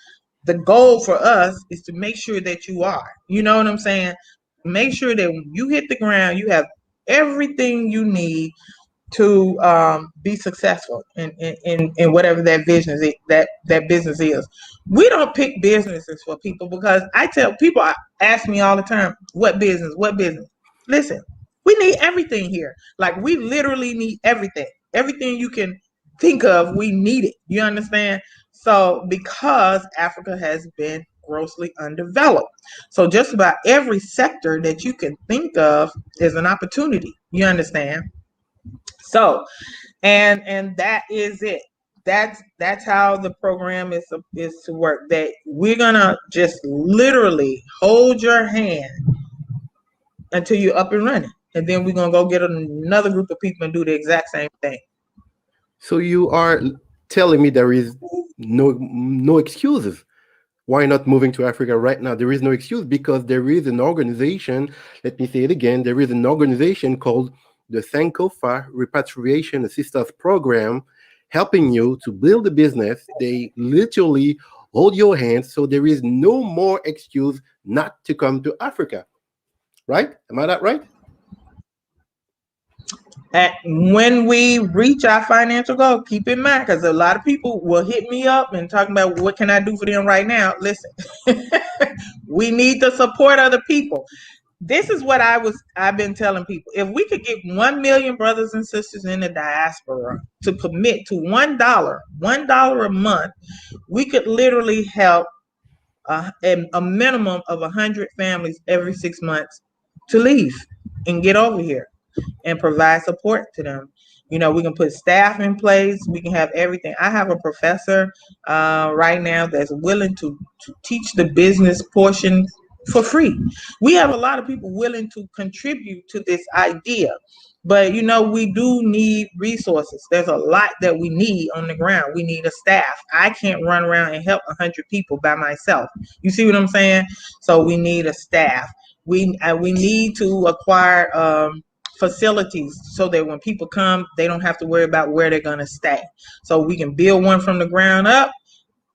the goal for us is to make sure that you are. You know what I'm saying? Make sure that when you hit the ground, you have everything you need to be successful in whatever that vision is, that business is. We don't pick businesses for people because I tell people, ask me all the time, what business, what business? Listen, we need everything here. Like we literally need everything. Everything you can think of, we need it. You understand? So because Africa has been grossly undeveloped. So just about every sector that you can think of is an opportunity. You understand? So, and that is it. That's how the program is to work. That we're gonna just literally hold your hand until you're up and running, and then we're gonna go get another group of people and do the exact same thing. So you are telling me there is no excuses. Why not moving to Africa right now? There is no excuse because there is an organization. Let me say it again. There is an organization called the Sankofa Repatriation Assistance Program, helping you to build a business. They literally hold your hand, so there is no more excuse not to come to Africa. Right? Am I that right? And when we reach our financial goal, keep in mind, because a lot of people will hit me up and talking about what can I do for them right now. Listen, we need the support of the people. This is what I've been telling people. If we could get 1 million brothers and sisters in the diaspora to commit to $1 a month, we could literally help a minimum of 100 families every 6 months to leave and get over here and provide support to them. You know, we can put staff in place. We can have everything. I have a professor right now that's willing to teach the business portion for free. We have a lot of people willing to contribute to this idea. But, you know, we do need resources. There's a lot that we need on the ground. We need a staff. I can't run around and help 100 people by myself. You see what I'm saying? So we need a staff. We need to acquire facilities so that when people come, they don't have to worry about where they're going to stay. So we can build one from the ground up,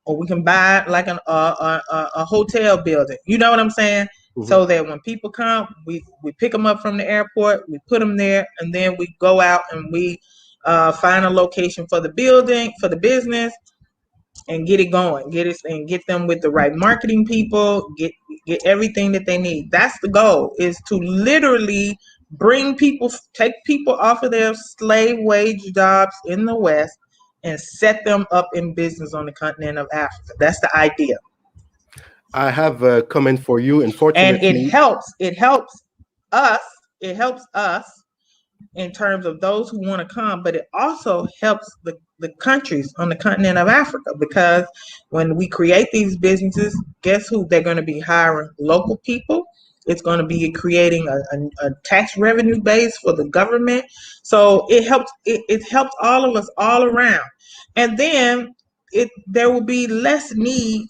or we can buy like a hotel building. You know what I'm saying? Mm-hmm. So that when people come, we pick them up from the airport, we put them there, and then we go out and we find a location for the building, for the business, and get it going, get them with the right marketing people, get everything that they need. That's the goal, is to literally take people off of their slave wage jobs in the West and set them up in business on the continent of Africa. That's the idea. I have a comment for you. Unfortunately, and it helps us in terms of those who want to come, but it also helps the countries on the continent of Africa, because when we create these businesses, guess who? They're going to be hiring local people. It's going to be creating a tax revenue base for the government. So it helps all of us all around. And then there will be less need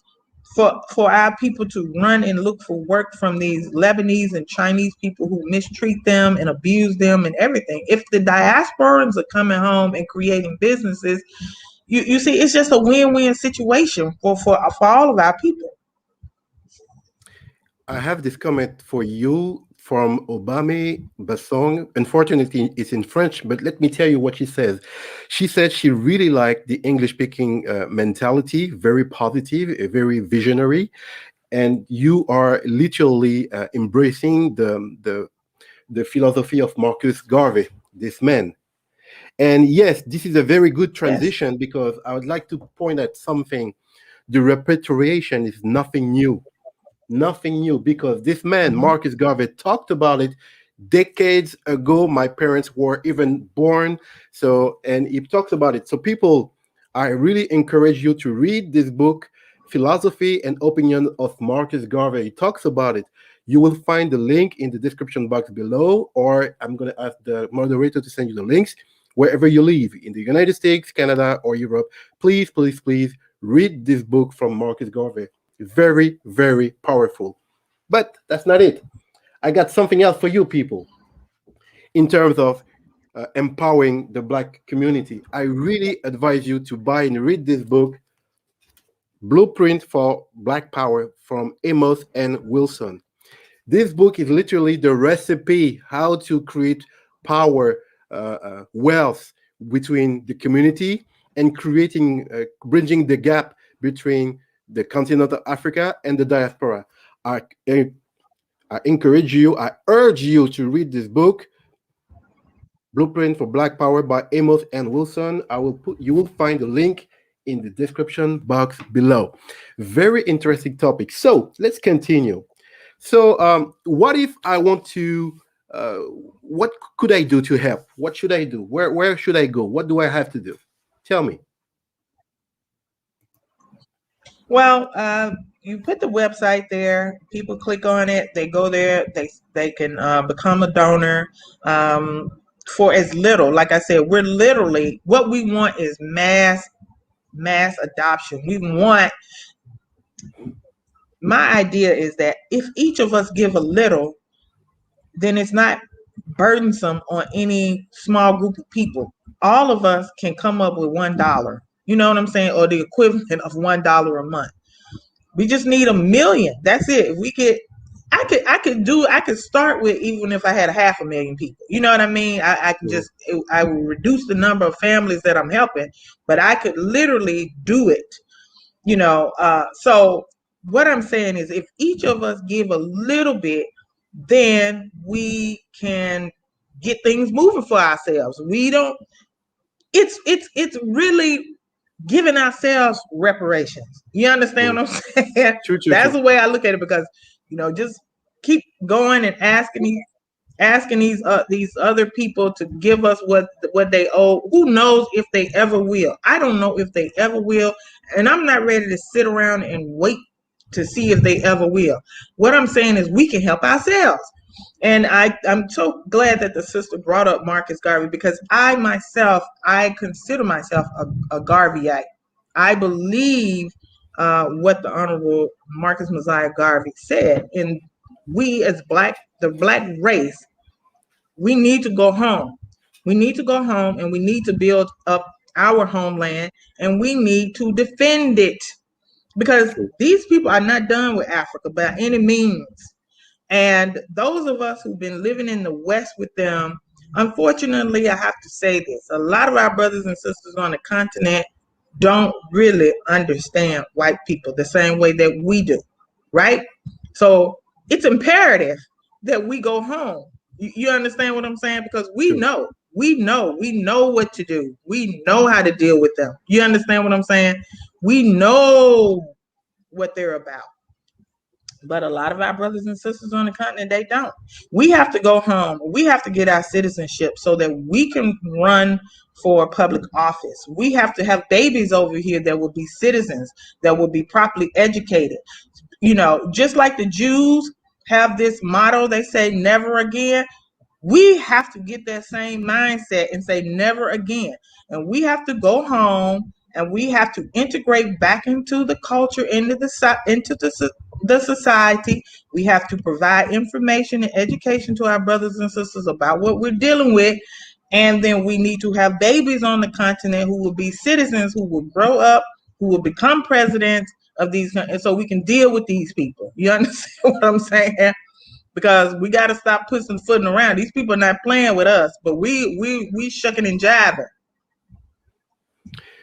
for our people to run and look for work from these Lebanese and Chinese people who mistreat them and abuse them and everything. If the diasporans are coming home and creating businesses, you see, it's just a win-win situation for all of our people. I have this comment for you from Obame Bassong. Unfortunately, it's in French, but let me tell you what she says. She said she really liked the English-speaking mentality, very positive, very visionary, and you are literally embracing the philosophy of Marcus Garvey, this man. And yes, this is a very good transition, yes, because I would like to point at something. The repatriation is nothing new. Nothing new, because this man, Marcus Garvey, talked about it decades ago. My parents were even born. So, and he talks about it. So people, I really encourage you to read this book, Philosophy and Opinion of Marcus Garvey. He talks about it. You will find the link in the description box below, or I'm going to ask the moderator to send you the links wherever you live, in the United States, Canada, or Europe. Please, please, please read this book from Marcus Garvey. Very, very powerful. But that's not it. I got something else for you people. In terms of empowering the Black community, I really advise you to buy and read this book, Blueprint for Black Power, from Amos and Wilson. This book is literally the recipe how to create power wealth between the community and creating, bridging the gap between the continent of Africa and the diaspora. I, I encourage you, I urge you to read this book, Blueprint for Black Power by Amos and Wilson. You will find the link in the description box below. Very interesting topic. So let's continue. So what if I want to, what could I do to help? What should I do? Where should I go? What do I have to do? Tell me. Well, you put the website there. People click on it. They go there. They can become a donor for as little. Like I said, we're literally, what we want is mass adoption. We want. My idea is that if each of us give a little, then it's not burdensome on any small group of people. All of us can come up with $1. You know what I'm saying? Or the equivalent of $1 a month. We just need 1 million. That's it. If we could, I could start with, even if I had 500,000 people. You know what I mean? I could just, I would reduce the number of families that I'm helping, but I could literally do it. You know, so what I'm saying is, if each of us give a little bit, then we can get things moving for ourselves. We don't. It's really giving ourselves reparations. You understand what I'm saying? True, That's the way I look at it, because, you know, just keep going and asking these other people to give us what they owe. Who knows if they ever will? I don't know if they ever will, and I'm not ready to sit around and wait to see if they ever will. What I'm saying is, we can help ourselves. And I'm so glad that the sister brought up Marcus Garvey, because I consider myself a Garveyite. I believe what the Honorable Marcus Mosiah Garvey said. And we as the black race, we need to go home. We need to go home, and we need to build up our homeland, and we need to defend it, because these people are not done with Africa by any means. And those of us who've been living in the West with them, unfortunately, I have to say this, a lot of our brothers and sisters on the continent don't really understand white people the same way that we do, right? So it's imperative that we go home. You understand what I'm saying? Because we know what to do. We know how to deal with them. You understand what I'm saying? We know what they're about. But a lot of our brothers and sisters on the continent, they don't. We have to go home. We have to get our citizenship so that we can run for public office. We have to have babies over here that will be citizens, that will be properly educated. You know, just like the Jews have this motto, they say never again. We have to get that same mindset and say never again. And we have to go home, and we have to integrate back into the culture, into the society. We have to provide information and education to our brothers and sisters about what we're dealing with. And then we need to have babies on the continent who will be citizens, who will grow up, who will become presidents of these countries, so we can deal with these people. You understand what I'm saying? Because we got to stop pussyfooting around. These people are not playing with us, but we shucking and jiving.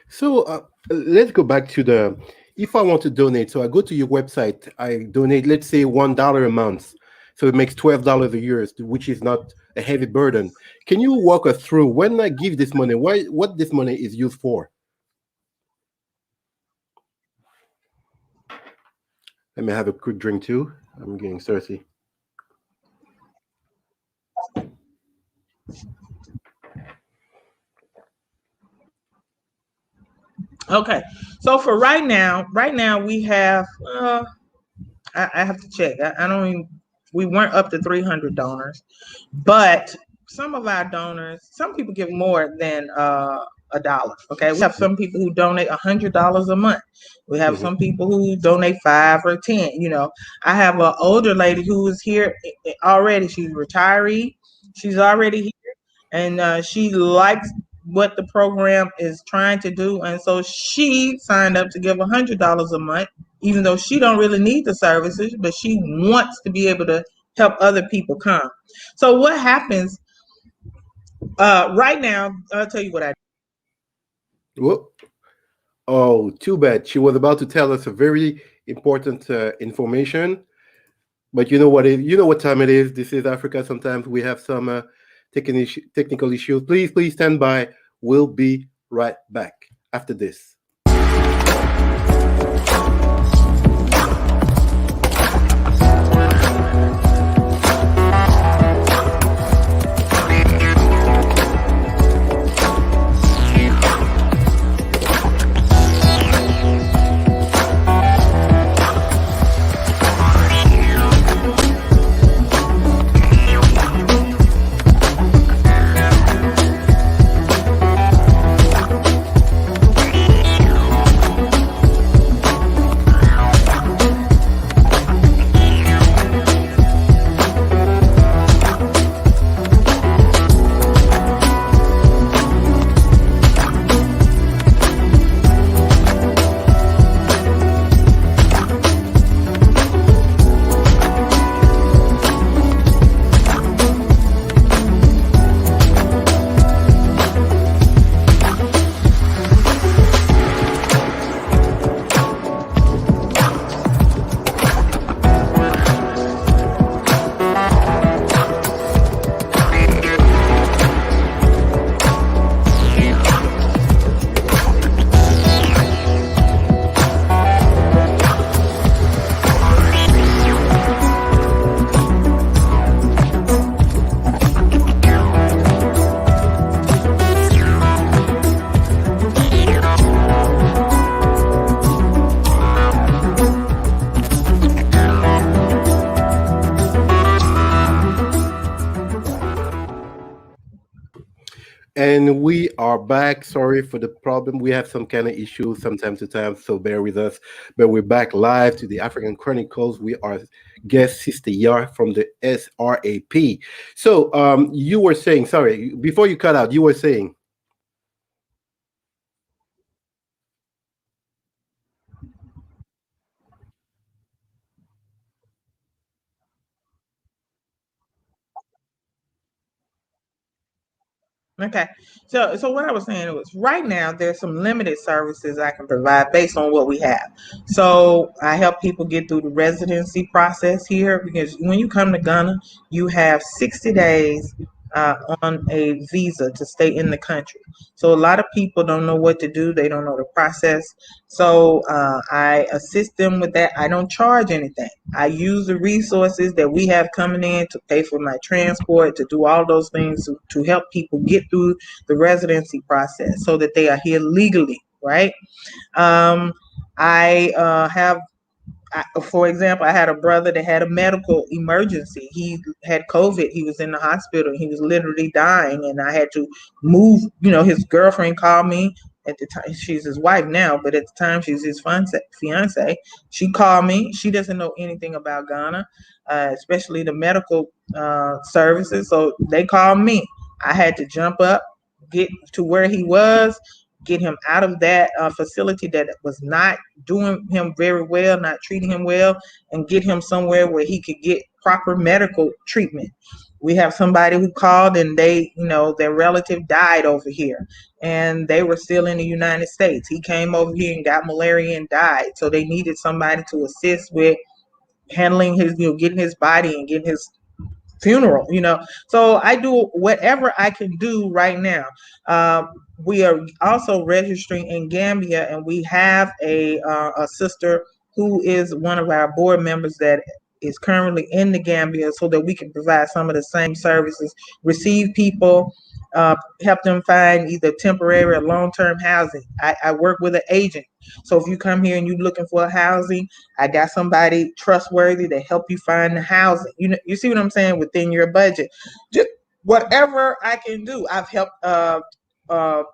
So let's go back to if I want to donate, so I go to your website, I donate, let's say $1 a month. So it makes $12 a year, which is not a heavy burden. Can you walk us through, when I give this money, what this money is used for? Let me have a quick drink too. I'm getting thirsty. Okay, so for right now we have, I have to check. I don't even, we weren't up to 300 donors, but some of our donors, some people give more than $1. Okay, we have some people who donate $100 a month. We have some people who donate 5 or 10. You know, I have an older lady who is here already. She's retiree. She's already here, and she likes what the program is trying to do, and so she signed up to give $100 a month, even though she don't really need the services, but she wants to be able to help other people come. So what happens Right now, I'll tell you what I. Whoop. Oh, too bad. She was about to tell us a very important information, but you know what time it is. This is Africa. Sometimes we have some technical issues. Please stand by. We'll be right back after this. And we are back. Sorry for the problem. We have some kind of issues from time to time, so bear with us. But we're back live to the African Chronicles. We are guest Sister Yar from the SRAP. So you were saying, sorry, before you cut out, you were saying. Okay. So what I was saying was right now there's some limited services I can provide based on what we have. So I help people get through the residency process here because when you come to Ghana, you have 60 days on a visa to stay in the country. So a lot of people don't know what to do. They don't know the process. So I assist them with that. I don't charge anything. I use the resources that we have coming in to pay for my transport, to do all those things to help people get through the residency process so that they are here legally, right? Um, I have for example, I had a brother that had a medical emergency. He had COVID. He was in the hospital. He was literally dying, and I had to move. His girlfriend called me at the time. She's his wife now, but at the time she's his fiance. She called me. She doesn't know anything about Ghana, especially the medical services. So they called me. I had to jump up, get to where he was, get him out of that facility that was not doing him very well, not treating him well, and get him somewhere where he could get proper medical treatment. We have somebody who called and their relative died over here and they were still in the United States. He came over here and got malaria and died. So they needed somebody to assist with handling his, getting his body and getting his funeral. So I do whatever I can do right now. We are also registering in Gambia, and we have a sister who is one of our board members that is currently in the Gambia, so that we can provide some of the same services, receive people, help them find either temporary or long-term housing. I work with an agent, so if you come here and you're looking for housing, I got somebody trustworthy to help you find the housing. You see what I'm saying, within your budget. Just whatever I can do. I've helped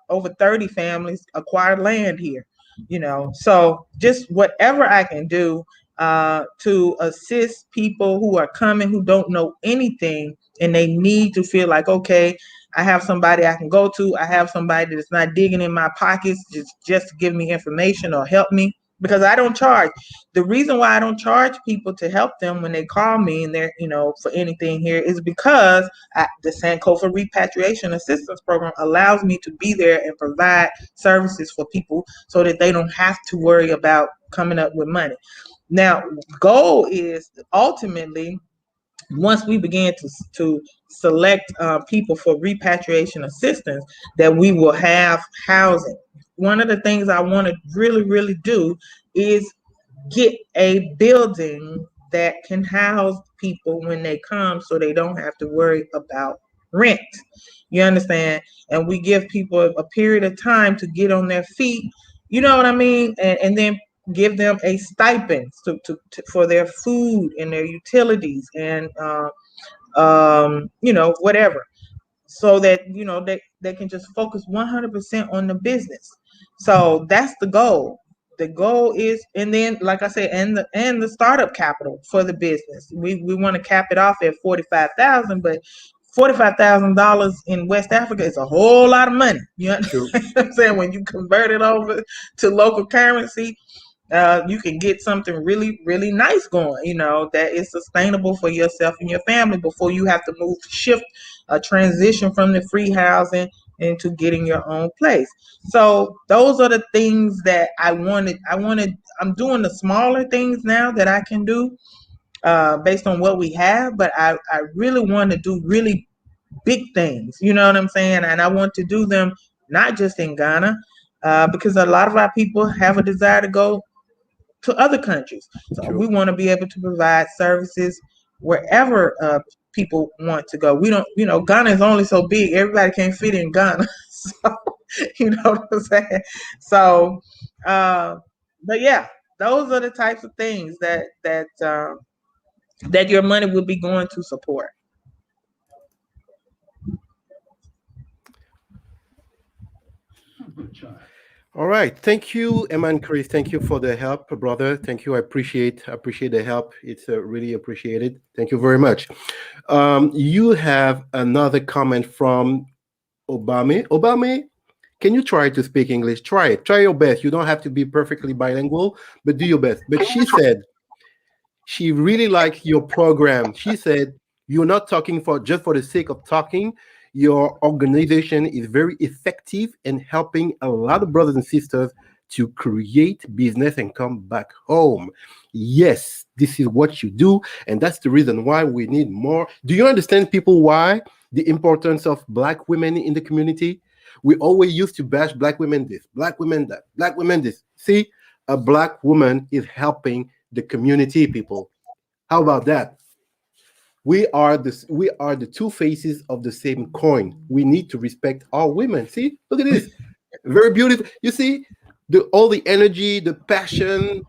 over 30 families acquire land here. So just whatever I can do to assist people who are coming who don't know anything and they need to feel like, okay, I have somebody I can go to. I have somebody that's not digging in my pockets just to give me information or help me. because I don't charge. The reason why I don't charge people to help them when they call me and they're, for anything here is because the Sankofa Repatriation Assistance Program allows me to be there and provide services for people so that they don't have to worry about coming up with money. Now, goal is ultimately, once we begin to select people for repatriation assistance, that we will have housing. One of the things I want to really, really do is get a building that can house people when they come so they don't have to worry about rent. You understand? And we give people a period of time to get on their feet, you know what I mean? And then give them a stipend for their food and their utilities and whatever, so that they can just focus 100% on the business. So that's the goal. The goal is, and then like I said, and the startup capital for the business. We want to cap it off at 45,000, but $45,000 in West Africa is a whole lot of money. You know what I'm saying? When you convert it over to local currency, you can get something really, really nice going, that is sustainable for yourself and your family before you have to shift a transition from the free housing into getting your own place. So those are the things that I wanted. I'm doing the smaller things now that I can do based on what we have, but I really want to do really big things, you know what I'm saying? And I want to do them not just in Ghana, because a lot of our people have a desire to go to other countries. So we want to be able to provide services wherever people want to go. We don't, Ghana is only so big. Everybody can't fit in Ghana. So, you know what I'm saying? So, but yeah, those are the types of things that your money will be going to support. All right. Thank you, Emma and Chris. Thank you for the help, brother. Thank you. I appreciate the help. It's really appreciated. Thank you very much. You have another comment from Obama. Obama, can you try to speak English? Try it. Try your best. You don't have to be perfectly bilingual, but do your best. But she said she really liked your program. She said you're not talking just for the sake of talking. Your organization is very effective in helping a lot of brothers and sisters to create business and come back home. Yes, this is what you do, and that's the reason why we need more. Do you understand, people, why the importance of Black women in the community? We always used to bash Black women this, Black women that, Black women this. See, a Black woman is helping the community, people. How about that? We are the two faces of the same coin. We need to respect our women. See, look at this, very beautiful. You see, all the energy, the passion,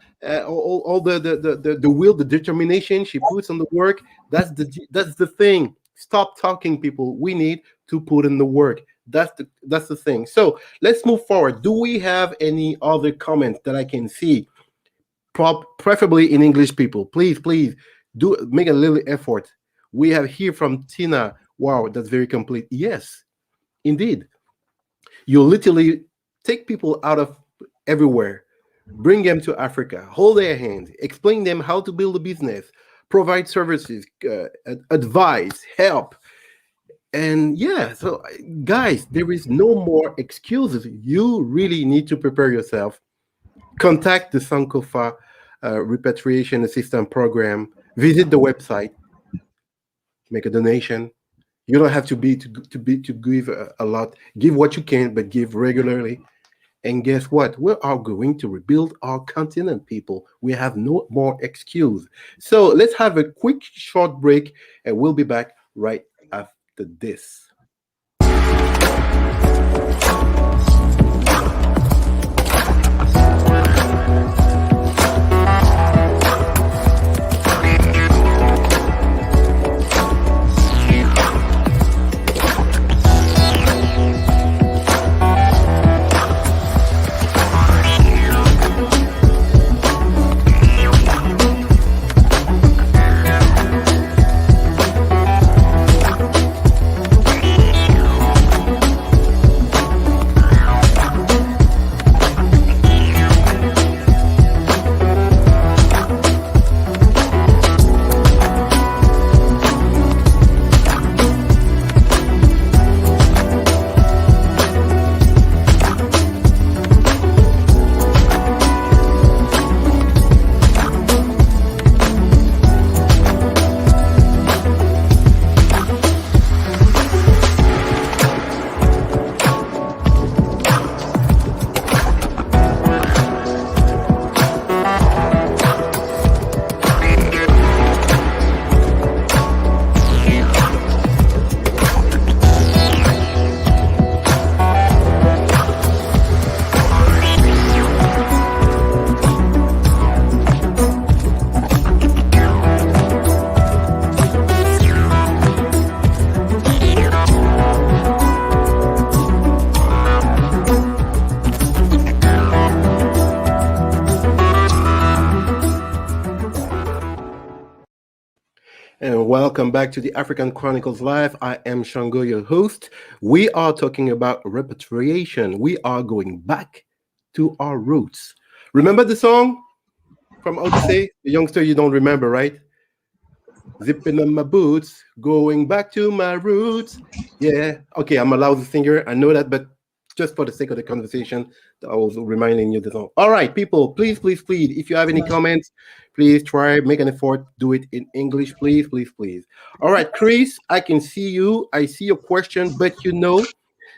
all the will, the determination she puts on the work. That's the thing. Stop talking, people. We need to put in the work. That's the thing. So let's move forward. Do we have any other comments that I can see? Preferably in English, people. Please do make a little effort. We have here from Tina. Wow, that's very complete. Yes, indeed. You literally take people out of everywhere, bring them to Africa, hold their hands, explain them how to build a business, provide services, advice, help. And yeah, so guys, there is no more excuses. You really need to prepare yourself. Contact the Sankofa Repatriation Assistance Program. Visit the website. Make a donation. You don't have to give a lot. Give what you can, but give regularly. And guess what? We are going to rebuild our continent, people. We have no more excuse. So let's have a quick short break, and we'll be back right after this. And welcome back to the African Chronicles Live. I am Shango, your host. We are talking about repatriation. We are going back to our roots. Remember the song from Odyssey? The youngster you don't remember, right? Zipping on my boots, going back to my roots. Yeah. Okay, I'm a lousy singer. I know that, but just for the sake of the conversation, I was reminding you the song. All right, people, please, please, please, if you have any comments, please try, make an effort, do it in English, please, please, please. All right, Chris, I can see you. I see your question, but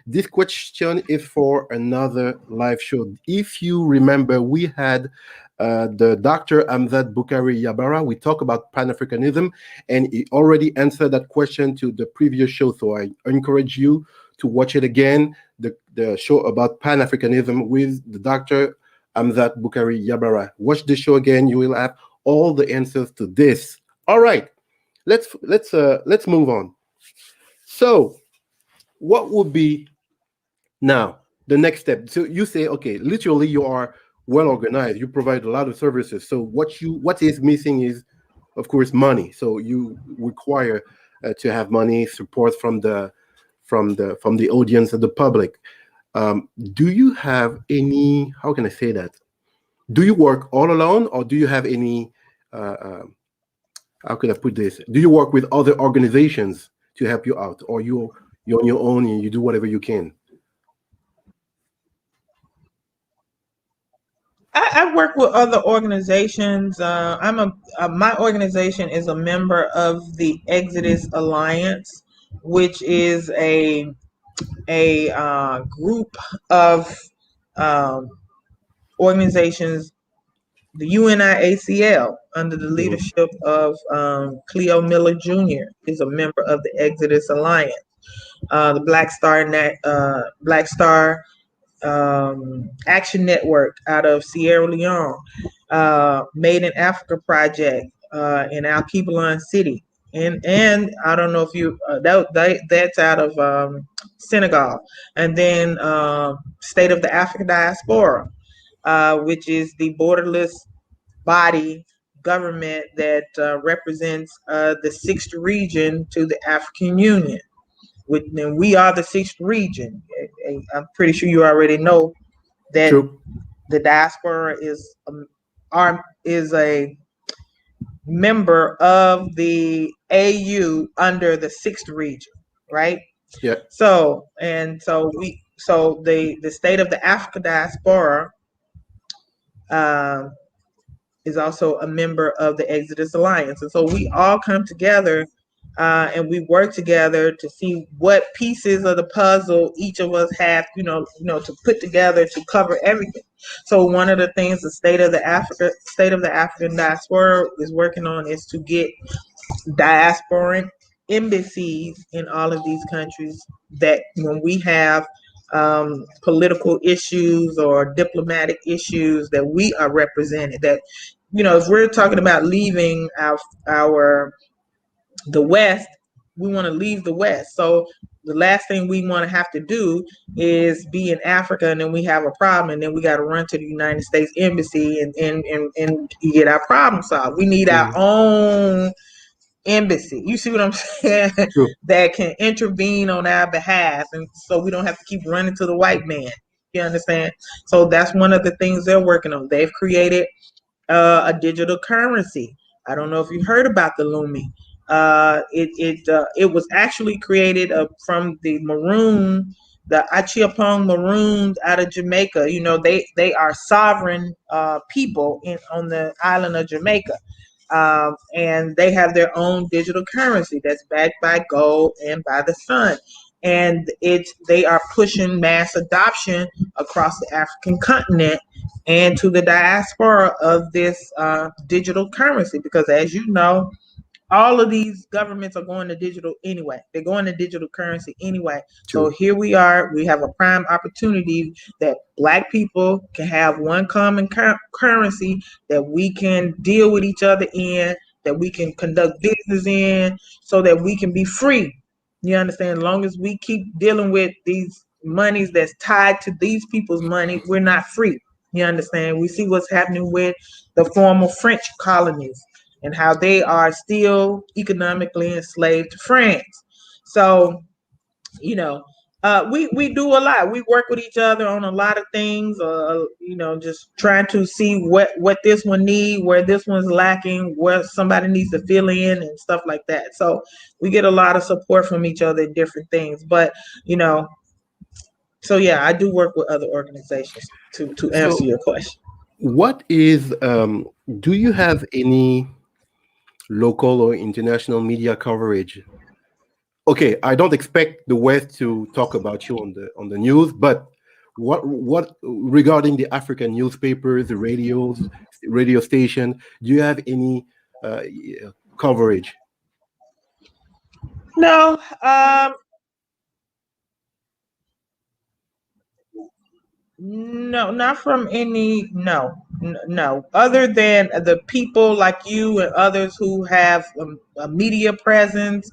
this question is for another live show. If you remember, we had the Dr. Amzad Bukhari Yabara. We talk about Pan-Africanism, and he already answered that question to the previous show. So I encourage you to watch it again, the show about Pan-Africanism with the Dr. Amzad Bukhari Yabara. Watch the show again. You will have all the answers to this. All right, let's move on. So, what would be now the next step? So you say, okay, literally you are well organized. You provide a lot of services. So what is missing is, of course, money. So you require to have money, support from the audience and the public. Do you have any? How can I say that? Do you work all alone, or do you have any? Uh, uh, how can I put this? Do you work with other organizations to help you out, or you're on your own and you do whatever you can? I work with other organizations. My organization is a member of the Exodus Alliance, which is a group of um, organizations. The UNIACL, under the Mhm. leadership of Cleo Miller Jr., is a member of the Exodus Alliance. The Black Star Action Network out of Sierra Leone, Made in Africa Project in Alkebulan City, and I don't know if you that's out of Senegal, and then State of the African Diaspora, which is the borderless body government that represents the sixth region to the African Union. And we are the sixth region. I'm pretty sure you already know that True. the diaspora is a member of the AU under the sixth region, right? Yeah. So the state of the Africa diaspora um, is also a member of the Exodus Alliance. And so we all come together and we work together to see what pieces of the puzzle each of us have, to put together to cover everything. So one of the things the state of the African diaspora is working on is to get diasporan embassies in all of these countries, that when we have political issues or diplomatic issues, that we are represented. That, if we're talking about leaving our the West, we want to leave the West. So the last thing we want to have to do is be in Africa, and then we have a problem, and then we got to run to the United States Embassy and get our problem solved. We need our Mhm. own embassy. You see what I'm saying? True. That can intervene on our behalf, and so we don't have to keep running to the white man. You understand? So that's one of the things they're working on. They've created a digital currency. I don't know if you heard about the Lumi. It was actually created from the Achiapong Maroons out of Jamaica. They are sovereign people on the island of Jamaica, and they have their own digital currency that's backed by gold and by the sun. And they are pushing mass adoption across the African continent and to the diaspora of this digital currency, because as you know, all of these governments are going to digital anyway. They're going to digital currency anyway. So True. here we are. We have a prime opportunity that Black people can have one common currency that we can deal with each other in, that we can conduct business in, so that we can be free. You understand? As long as we keep dealing with these monies that's tied to these people's money, we're not free. You understand? We see what's happening with the former French colonies, and how they are still economically enslaved to France. So, you know, we do a lot. We work with each other on a lot of things. Just trying to see what this one need, where this one's lacking, where somebody needs to fill in and stuff like that. So we get a lot of support from each other in different things. But you know, so yeah, I do work with other organizations to answer So, your question. what is do you have any local or international media coverage? Okay, I don't expect the West to talk about you on the news, but what regarding the African newspapers, the radios, radio station, do you have any coverage? No, no, not from any, no, no, other than the people like you and others who have a media presence,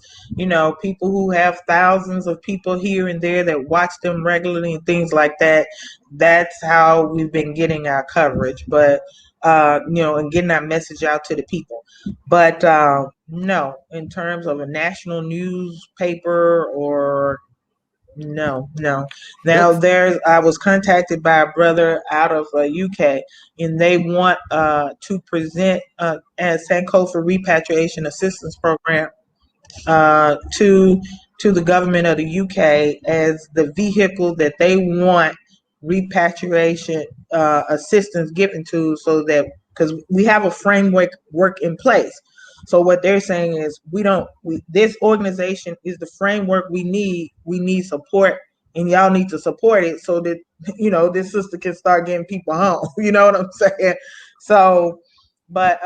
people who have thousands of people here and there that watch them regularly and things like that. That's how we've been getting our coverage, but, and getting our message out to the people. But no, in terms of a national newspaper or no, no. Now That's I was contacted by a brother out of UK, and they want to present as Sankofa Repatriation Assistance Program to the government of the UK as the vehicle that they want repatriation assistance given to, so that because we have a framework work in place. So what they're saying is this organization is the framework we need. We need support, and y'all need to support it so that this sister can start getting people home. You know what I'm saying? So, but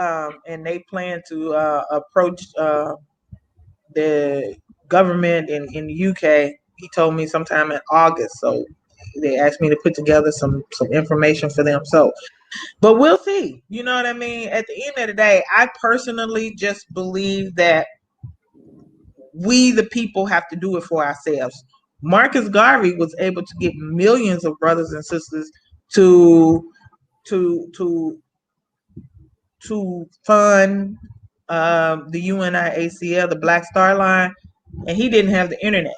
and they plan to approach the government in the UK. He told me sometime in August. So they asked me to put together some information for them. So, but we'll see. You know what I mean? At the end of the day, I personally just believe that we, the people, have to do it for ourselves. Marcus Garvey was able to get millions of brothers and sisters to to to fund the UNIACL, the Black Star Line, and he didn't have the internet.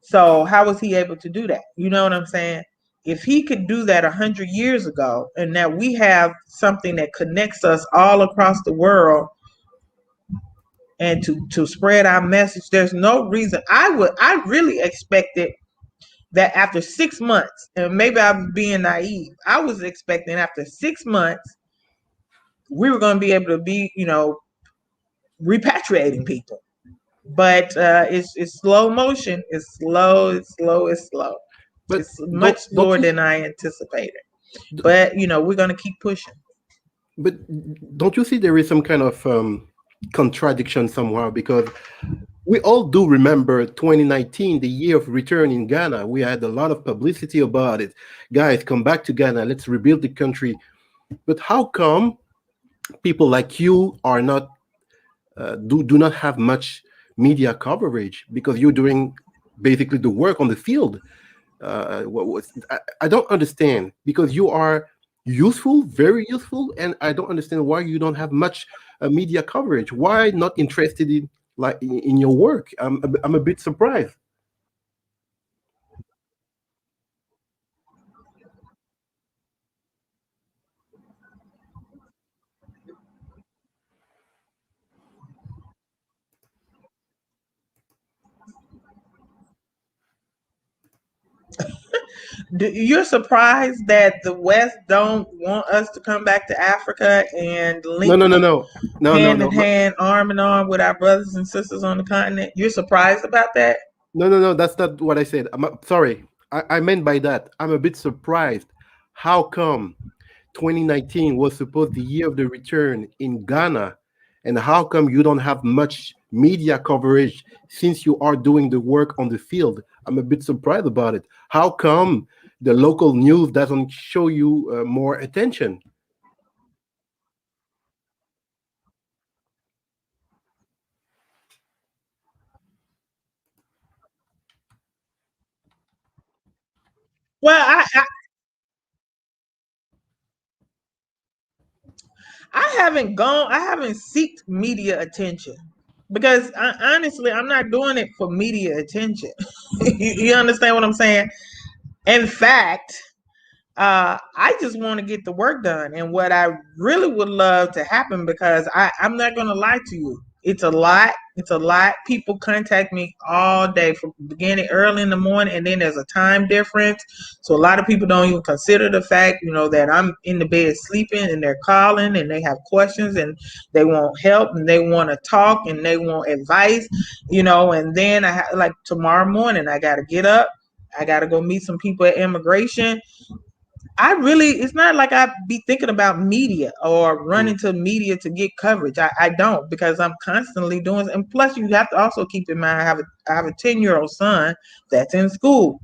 So how was he able to do that? You know what I'm saying? If he could do that 100 years ago, and now we have something that connects us all across the world, and to spread our message, there's no reason. I really expected that after 6 months, and maybe I'm being naive, I was expecting after 6 months we were going to be able to be, repatriating people. But it's slow motion. It's slow. It's slow. It's slow. but It's much don't slower you than I anticipated. But we're gonna keep pushing. but don't you see there is some kind of contradiction somewhere because we all do remember 2019, the year of return in Ghana. We had a lot of publicity about it. Guys, come back to Ghana. Let's rebuild the country. But how come people like you are not do not have much media coverage because you're doing basically the work on the field? I don't understand because you are useful, very useful, and I don't understand why you don't have much media coverage. Why not interested in in your work? I'm a bit surprised. You're surprised that the West don't want us to come back to Africa and No, link no, no, no, no, no, hand no, in hand, arm in arm with our brothers and sisters on the continent? You're surprised about that? no, no, no. That's not what I said. Sorry. I meant by that. I'm a bit surprised. How come 2019 was supposed the year of the return in Ghana, and how come you don't have much media coverage since you are doing the work on the field? I'm a bit surprised about it. How come the local news doesn't show you more attention? Well, I haven't seeked media attention because honestly, I'm not doing it for media attention. You understand what I'm saying? In fact, I just want to get the work done. And what I really would love to happen, because I'm not going to lie to you, it's a lot. It's a lot. People contact me all day from beginning early in the morning, and then there's a time difference. So a lot of people don't even consider the fact, that I'm in the bed sleeping, and they're calling and they have questions and they want help and they want to talk and they want advice, and then like tomorrow morning, I got to get up. I got to go meet some people at immigration. It's not like I be thinking about media or running to media to get coverage. I don't, because I'm constantly doing, and plus you have to also keep in mind, I have a 10-year-old son that's in school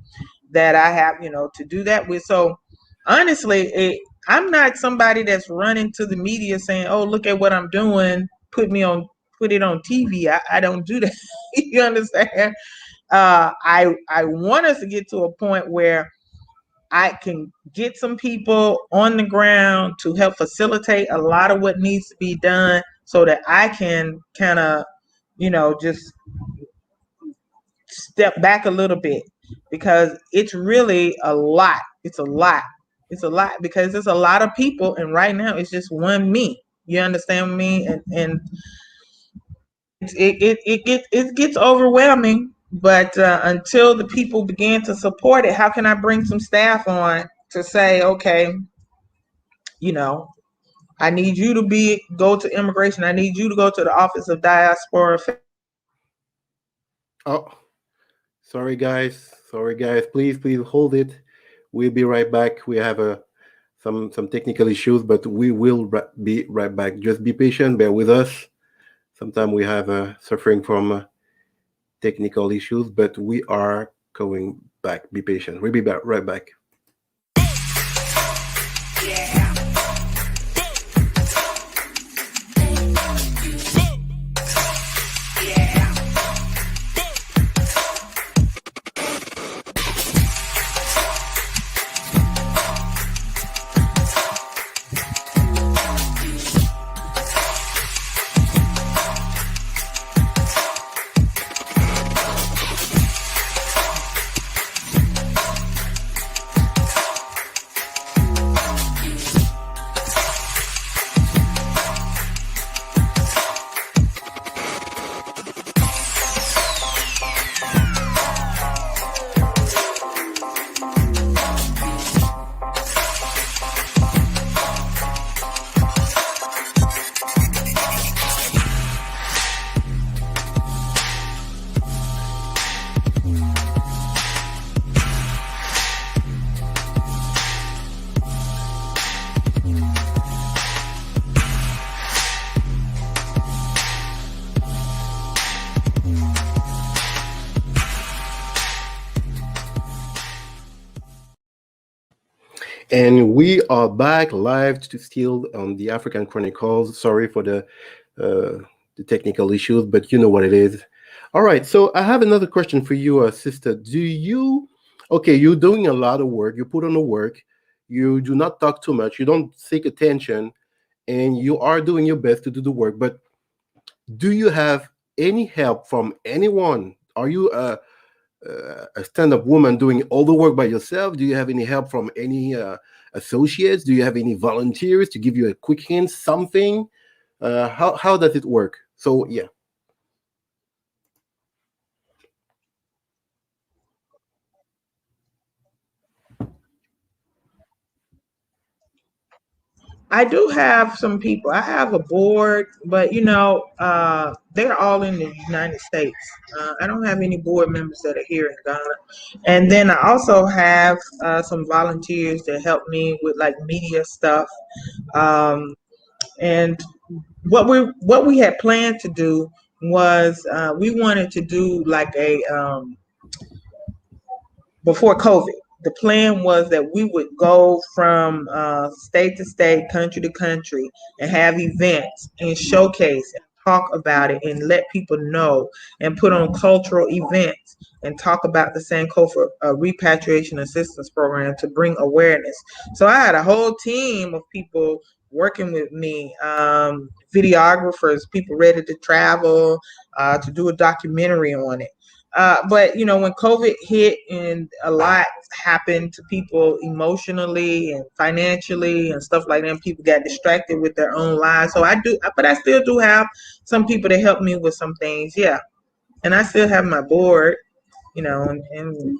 that I have, to do that with. So honestly, I'm not somebody that's running to the media saying, oh, look at what I'm doing. Put it on TV. I don't do that. You understand? I want us to get to a point where I can get some people on the ground to help facilitate a lot of what needs to be done so that I can kind of, just step back a little bit, because it's really a lot. It's a lot. It's a lot because there's a lot of people, and right now it's just one me. You understand me? And it gets overwhelming. But until the people begin to support it, how can I bring some staff on to say, okay, I need you to go to immigration. I need you to go to the Office of Diaspora Affairs. Oh, sorry guys. Sorry guys. Please hold it. We'll be right back. We have some technical issues, but we will be right back. Just be patient. Bear with us. Sometimes we have suffering from technical issues, but we are going back. Be patient. We'll be back right back. And we are back live to still on the African Chronicles. Sorry for the technical issues, but you know what it is. All right, so I have another question for you, sister. Okay, you're doing a lot of work. You put on the work. You do not talk too much. You don't seek attention, and you are doing your best to do the work. But do you have any help from anyone? Are you a stand-up woman doing all the work by yourself? Do you have any help from any associates? Do you have any volunteers to give you a quick hint, something? How does it work? So yeah. I do have some people. I have a board, but they're all in the United States. I don't have any board members that are here in Ghana. And then I also have some volunteers that help me with like media stuff. And what we had planned to do was we wanted to do like a before COVID. The plan was that we would go from state to state, country to country, and have events and showcase and talk about it and let people know and put on cultural events and talk about the Sankofa Repatriation Assistance Program to bring awareness. So I had a whole team of people working with me, videographers, people ready to travel, to do a documentary on it. But when COVID hit and a lot happened to people emotionally and financially and stuff like that, and people got distracted with their own lives. So but I still do have some people to help me with some things. Yeah. And I still have my board, and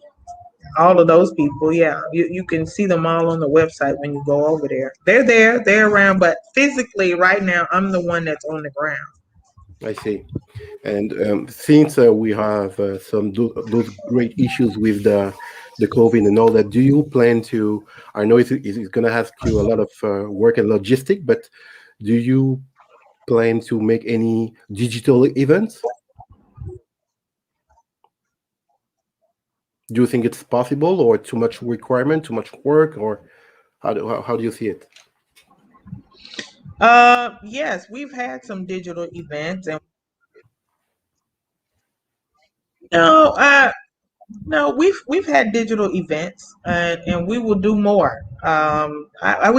all of those people. Yeah. You can see them all on the website when you go over there. They're around, but physically right now, I'm the one that's on the ground. I see. And since we have those great issues with the COVID and all that, do you plan to? I know it's going to ask you a lot of work and logistic, but do you plan to make any digital events? Do you think it's possible, or too much requirement, too much work, or how do you see it? Yes, we've had some digital events, and no, no, we've had digital events, and we will do more. We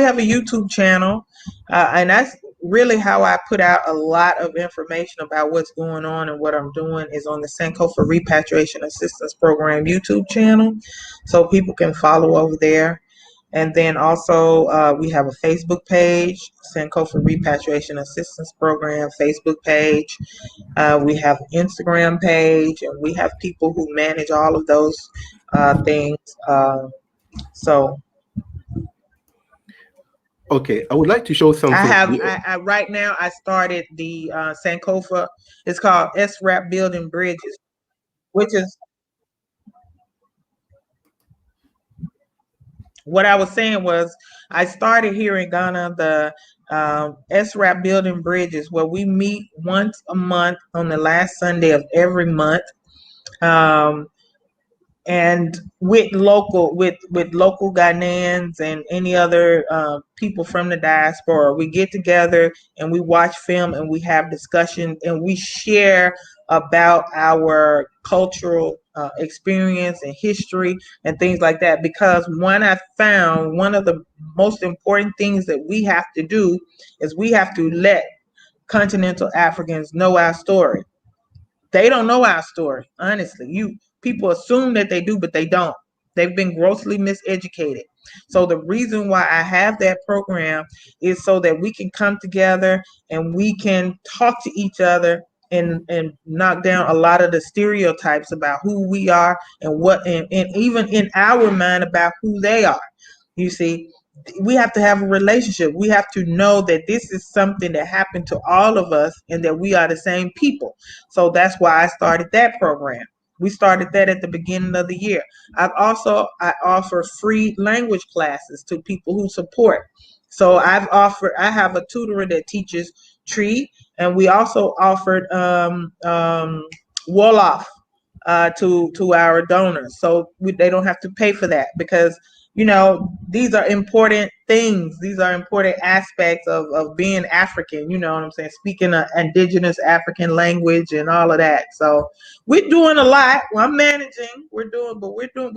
have a YouTube channel, and that's really how I put out a lot of information about what's going on and what I'm doing is on the Sankofa Repatriation Assistance Program YouTube channel, so people can follow over there. And then also we have a Facebook page, Sankofa Repatriation Assistance Program Facebook page. We have an Instagram page, and we have people who manage all of those things. So Okay, I would like to show I something. have, right now, I started the Sankofa. It's called SRAP Building Bridges, which is what I was saying was I started here in Ghana the SRAP Building Bridges, where we meet once a month on the last Sunday of every month. Um, and with local Ghanaians and any other people from the diaspora, we get together and we watch film and we have discussion and we share about our cultural experience and history and things like that. Because I found one of the most important things that we have to do is we have to let continental Africans know our story. They don't know our story, honestly. People assume that they do, but they don't. They've been grossly miseducated. So the reason why I have that program is so that we can come together and we can talk to each other and knock down a lot of the stereotypes about who we are and what and even in our mind about who they are. You see, we have to have a relationship. We have to know that this is something that happened to all of us and that we are the same people. So that's why I started that program. We started that at the beginning of the year. I offer free language classes to people who support. So I have a tutor that teaches Tree, and we also offered Wolof to our donors. So they don't have to pay for that because these are important things. These are important aspects of being African. You know what I'm saying? Speaking an indigenous African language and all of that. So we're doing a lot. Well, I'm managing. We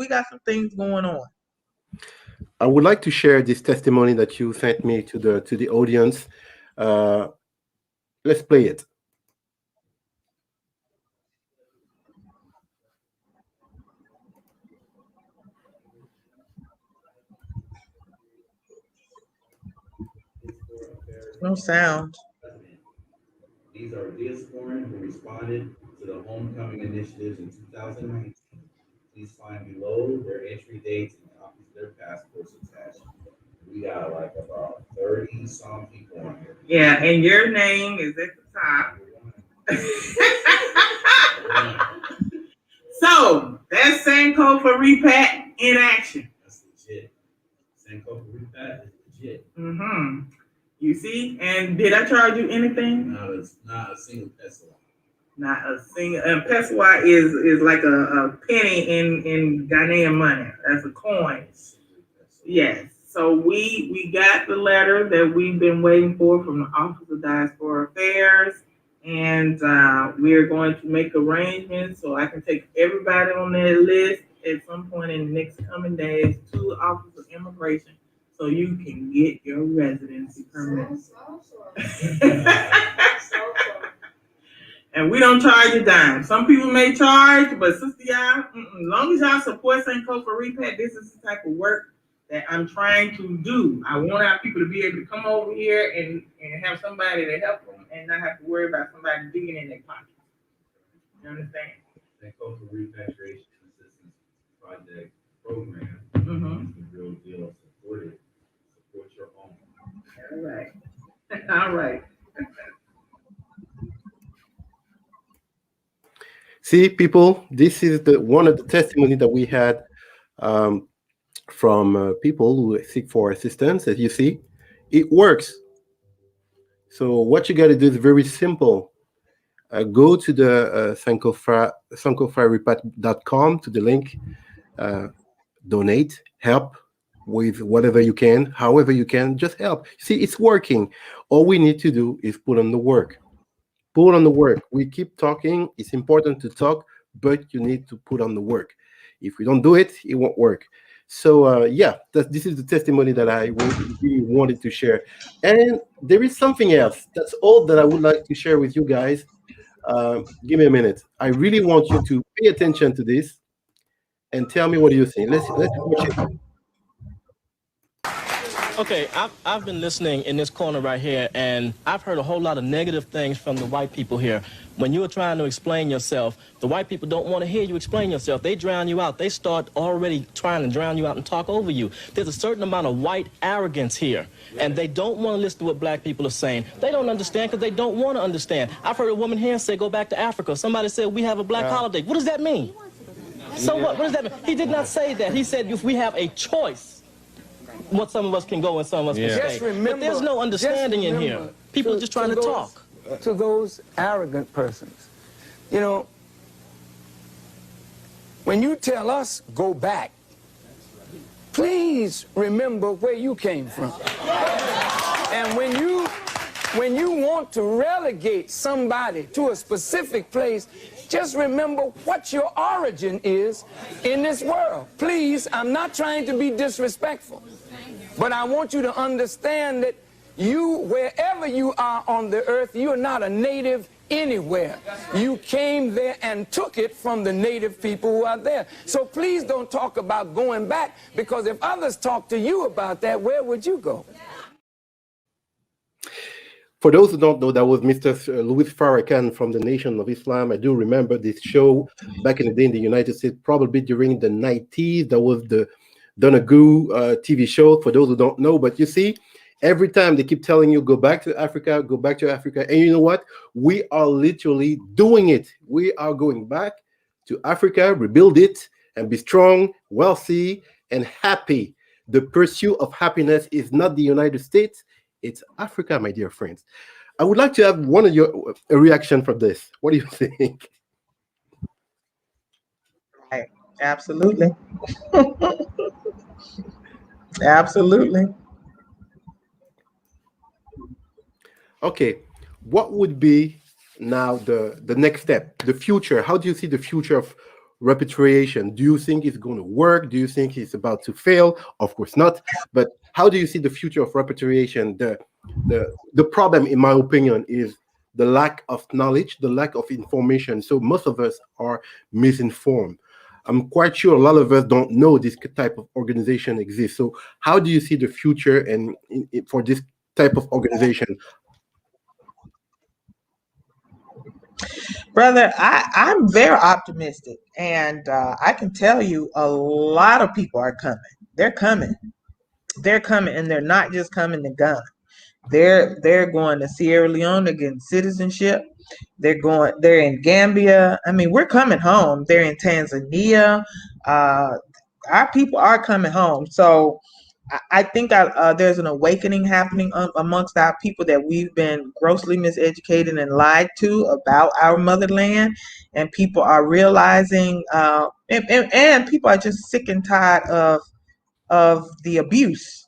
got some things going on. I would like to share this testimony that you sent me to the audience. Uh, let's play it. No sound. These are diasporan who responded to the homecoming initiatives in 2019. Please find below their entry dates and copies of their passports attached. We got like about 30 some people on here. Yeah, and your name is at the top. So that's Sankofa Repat in action. That's legit. Sankofa Repat is legit. Mm-hmm. You see? And did I charge you anything? Not a single peso. Not a single. And peso is like a penny in Ghanaian money. That's a coin. Yes. So we got the letter that we've been waiting for from the Office of Diaspora Affairs, and we're going to make arrangements so I can take everybody on that list at some point in the next coming days to the Office of Immigration, so you can get your residency permit. And we don't charge a dime. Some people may charge, but sister y'all, as long as y'all support Sankofa Repat, this is the type of work that I'm trying to do. I want our people to be able to come over here and have somebody to help them and not have to worry about somebody digging in their pocket. You understand? Sankofa Repatriation Assistance Project Program Mm-hmm. is the real deal. Support it. Support your own. All right. All right. See, people, this is the one of the testimony that we had from people who seek for assistance. As you see, it works. So what you got to do is very simple. Go to the sankofa.com to the link, donate, help with whatever you can, however you can, just help. See, it's working. All we need to do is put on the work. Put on the work. We keep talking. It's important to talk, but you need to put on the work. If we don't do it, it won't work. So this is the testimony that I really wanted to share. And there is something else. That's all that I would like to share with you guys. Give me a minute. I really want you to pay attention to this and tell me what do you think. Let's watch it. Okay, I've been listening in this corner right here, and I've heard a whole lot of negative things from the white people here. When you are trying to explain yourself, the white people don't want to hear you explain yourself. They drown you out. They start already trying to drown you out and talk over you. There's a certain amount of white arrogance here, and they don't want to listen to what black people are saying. They don't understand because they don't want to understand. I've heard a woman here say, go back to Africa. Somebody said, we have a black holiday. What does that mean? So what does that mean? He did not say that. He said, if we have a choice, what some of us can go and some of us can stay. But there's no understanding in here. People are just trying to talk. To those arrogant persons, you know, when you tell us go back, please remember where you came from. And when you want to relegate somebody to a specific place, just remember what your origin is in this world. Please, I'm not trying to be disrespectful, but I want you to understand that you, wherever you are on the earth, you're not a native anywhere. You came there and took it from the native people who are there. So please don't talk about going back, because if others talk to you about that, where would you go? For those who don't know, that was Mr. Louis Farrakhan from the Nation of Islam. I do remember this show back in the day in the United States, probably during the 90s. That was the Donagoo TV show, for those who don't know. But you see, every time they keep telling you, go back to Africa, go back to Africa. And you know what? We are literally doing it. We are going back to Africa, rebuild it, and be strong, wealthy, and happy. The pursuit of happiness is not the United States. It's Africa, my dear friends. I would like to have one of your a reaction from this. What do you think? Right. Absolutely. Absolutely. Okay, what would be now the next step, the future? How do you see the future of repatriation? Do you think it's going to work? Do you think it's about to fail? Of course not. But how do you see the future of repatriation? The problem, in my opinion, is the lack of knowledge, the lack of information. So most of us are misinformed. I'm quite sure a lot of us don't know this type of organization exists. So how do you see the future and for this type of organization? Brother, I'm very optimistic, and I can tell you a lot of people are coming. They're coming. They're coming, and they're not just coming to Ghana. They're going to Sierra Leone to get citizenship. They're in Gambia. I mean, we're coming home. They're in Tanzania. Our people are coming home. So I think there's an awakening happening amongst our people, that we've been grossly miseducated and lied to about our motherland, and people are realizing, and people are just sick and tired of the abuse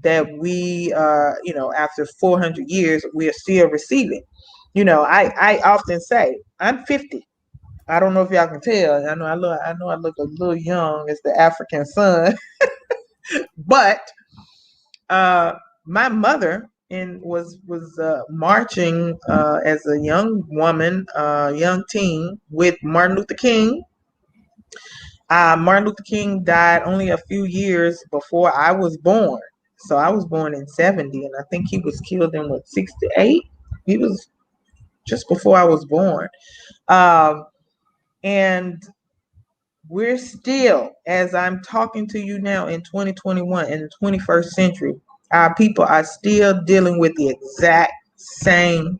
that we, after 400 years, we are still receiving. I often say I'm 50. I don't know if y'all can tell. I know I look a little young as the African sun, but my mother was marching as a young woman, young teen, with Martin Luther King. Martin Luther King died only a few years before I was born. So I was born in 70, and I think he was killed in what, 68? He was just before I was born. And we're still, as I'm talking to you now in 2021, in the 21st century, our people are still dealing with the exact same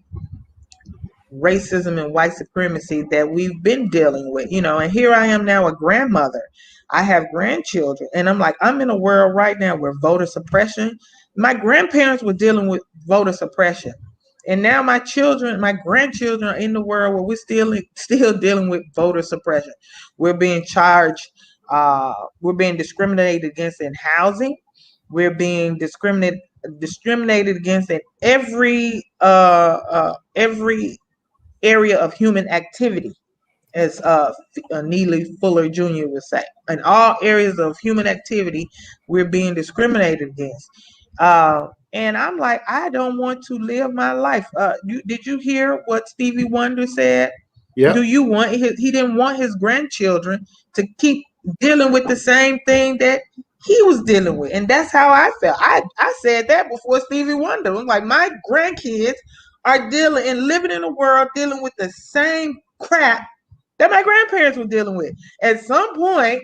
racism and white supremacy that we've been dealing with, and here I am now, a grandmother. I have grandchildren, and I'm like, I'm in a world right now where voter suppression, my grandparents were dealing with voter suppression. And now my grandchildren are in the world where we're still dealing with voter suppression. We're being charged, we're being discriminated against in housing. We're being discriminated against in every area of human activity, as Neely Fuller Jr. would say. In all areas of human activity, we're being discriminated against. And I'm like, I don't want to live my life. Did you hear what Stevie Wonder said? Yeah. Do you want he didn't want his grandchildren to keep dealing with the same thing that he was dealing with. And that's how I felt. I said that before Stevie Wonder. I'm like, my grandkids are dealing and living in a world dealing with the same crap that my grandparents were dealing with. At some point,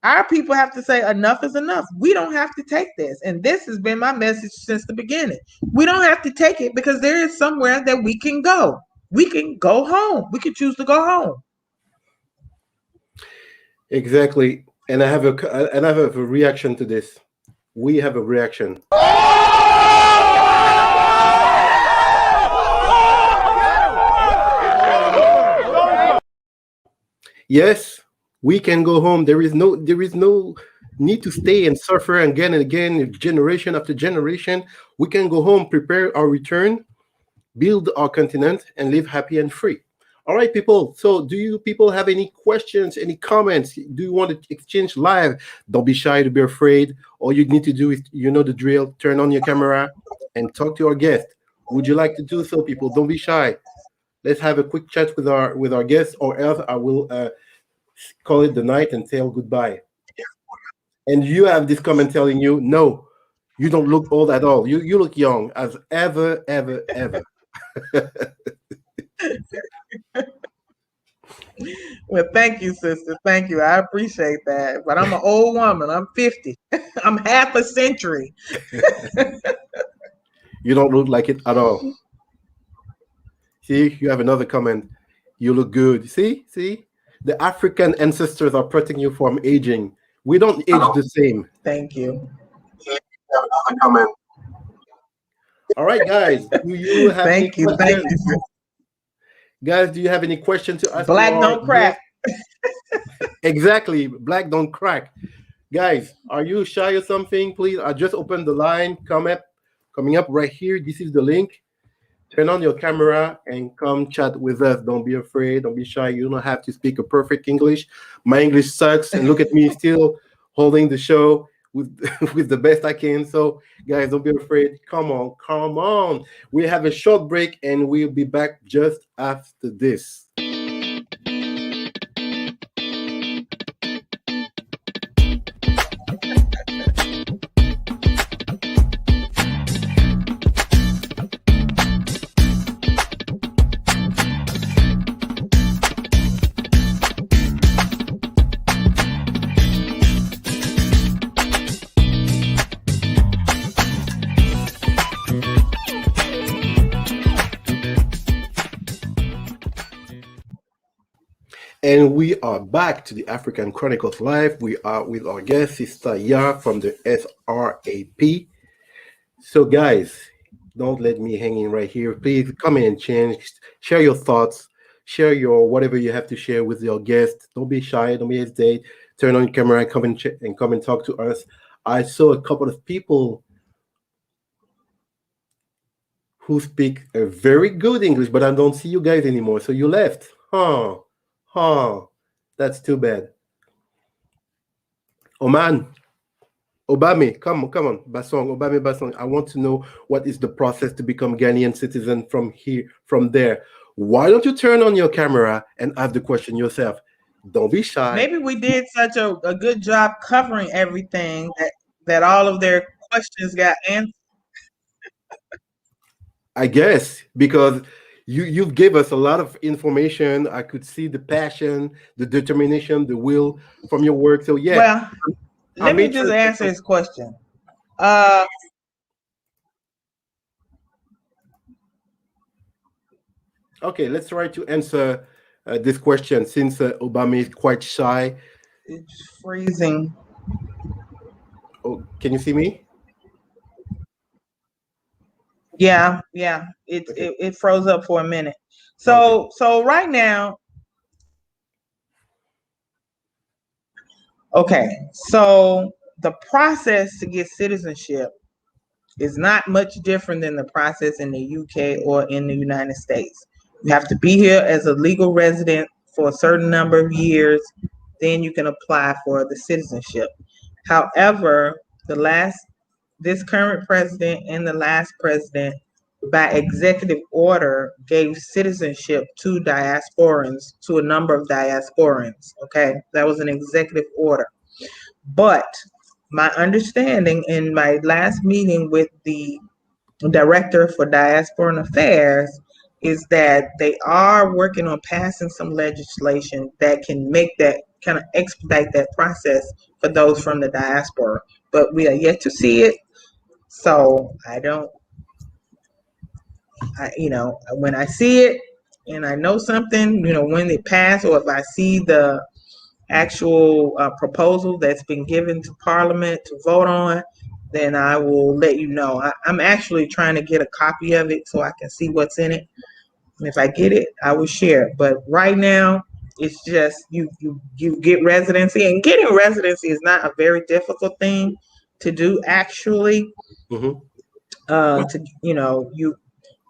our people have to say enough is enough. We don't have to take this. And this has been my message since the beginning. We don't have to take it because there is somewhere that we can go. We can go home. We can choose to go home. Exactly. And I have a reaction to this. We have a reaction. Yes, we can go home. There is no need to stay and suffer again and again, generation after generation. We can go home, prepare our return, build our continent, and live happy and free. All right, people. So do you people have any questions, any comments? Do you want to exchange live? Don't be shy, to be afraid. All you need to do is, you know the drill, turn on your camera and talk to our guest. Would you like to do so, people? Don't be shy. Let's have a quick chat with our guest, or else I will call it the night and tell goodbye. And you have this comment telling you, no, you don't look old at all. You look young as ever. Well, thank you, sister. Thank you. I appreciate that. But I'm an old woman. I'm 50. I'm half a century. You don't look like it at all. See, you have another comment. You look good. See? The African ancestors are protecting you from aging. We don't age the same. Thank you. You have another comment. All right, guys. Do you have any questions? Thank you. Guys, do you have any questions to ask? Black don't crack. Exactly. Black don't crack. Guys, are you shy or something? Please, I just opened the line. Coming up right here. This is the link. Turn on your camera and come chat with us. Don't be afraid. Don't be shy. You don't have to speak a perfect English. My English sucks. And look at me still holding the show with the best I can. So, guys, don't be afraid. Come on. We have a short break and we'll be back just after this. And we are back to the African Chronicles Live. We are with our guest, Sister Ya from the SRAP. So, guys, don't let me hang in right here. Please come in and share your thoughts, share your whatever you have to share with your guest. Don't be shy, don't be hesitate. Turn on your camera and come and talk to us. I saw a couple of people who speak a very good English, but I don't see you guys anymore. So you left, huh? That's too bad. Oman, Obame, come on, Basong, Obame Basong. I want to know what is the process to become Ghanaian citizen from there. Why don't you turn on your camera and ask the question yourself? Don't be shy. Maybe we did such a good job covering everything that all of their questions got answered. I guess because you gave us a lot of information. I could see the passion, the determination, the will from your work. So yeah, Well, let I'm me just interested. answer his question. Uh, Okay, let's try to answer this question since Obama is quite shy. it's freezing. Oh, can you see me? Yeah, Okay. it froze up for a minute. Okay. So right now, okay. So the process to get citizenship is not much different than the process in the UK or in the United States. You have to be here as a legal resident for a certain number of years, then you can apply for the citizenship. However, this current president and the last president, by executive order, gave citizenship to diasporans, to a number of diasporans. Okay, that was an executive order. But my understanding in my last meeting with the director for diasporan affairs is that they are working on passing some legislation that can make that kind of expedite that process for those from the diaspora. But we are yet to see it. So when I see it and I know something, when it passed, or if I see the actual proposal that's been given to Parliament to vote on, then I will let you know. I'm actually trying to get a copy of it so I can see what's in it. And if I get it, I will share it. But right now, it's just you get residency, and getting residency is not a very difficult thing to do actually. Mm-hmm.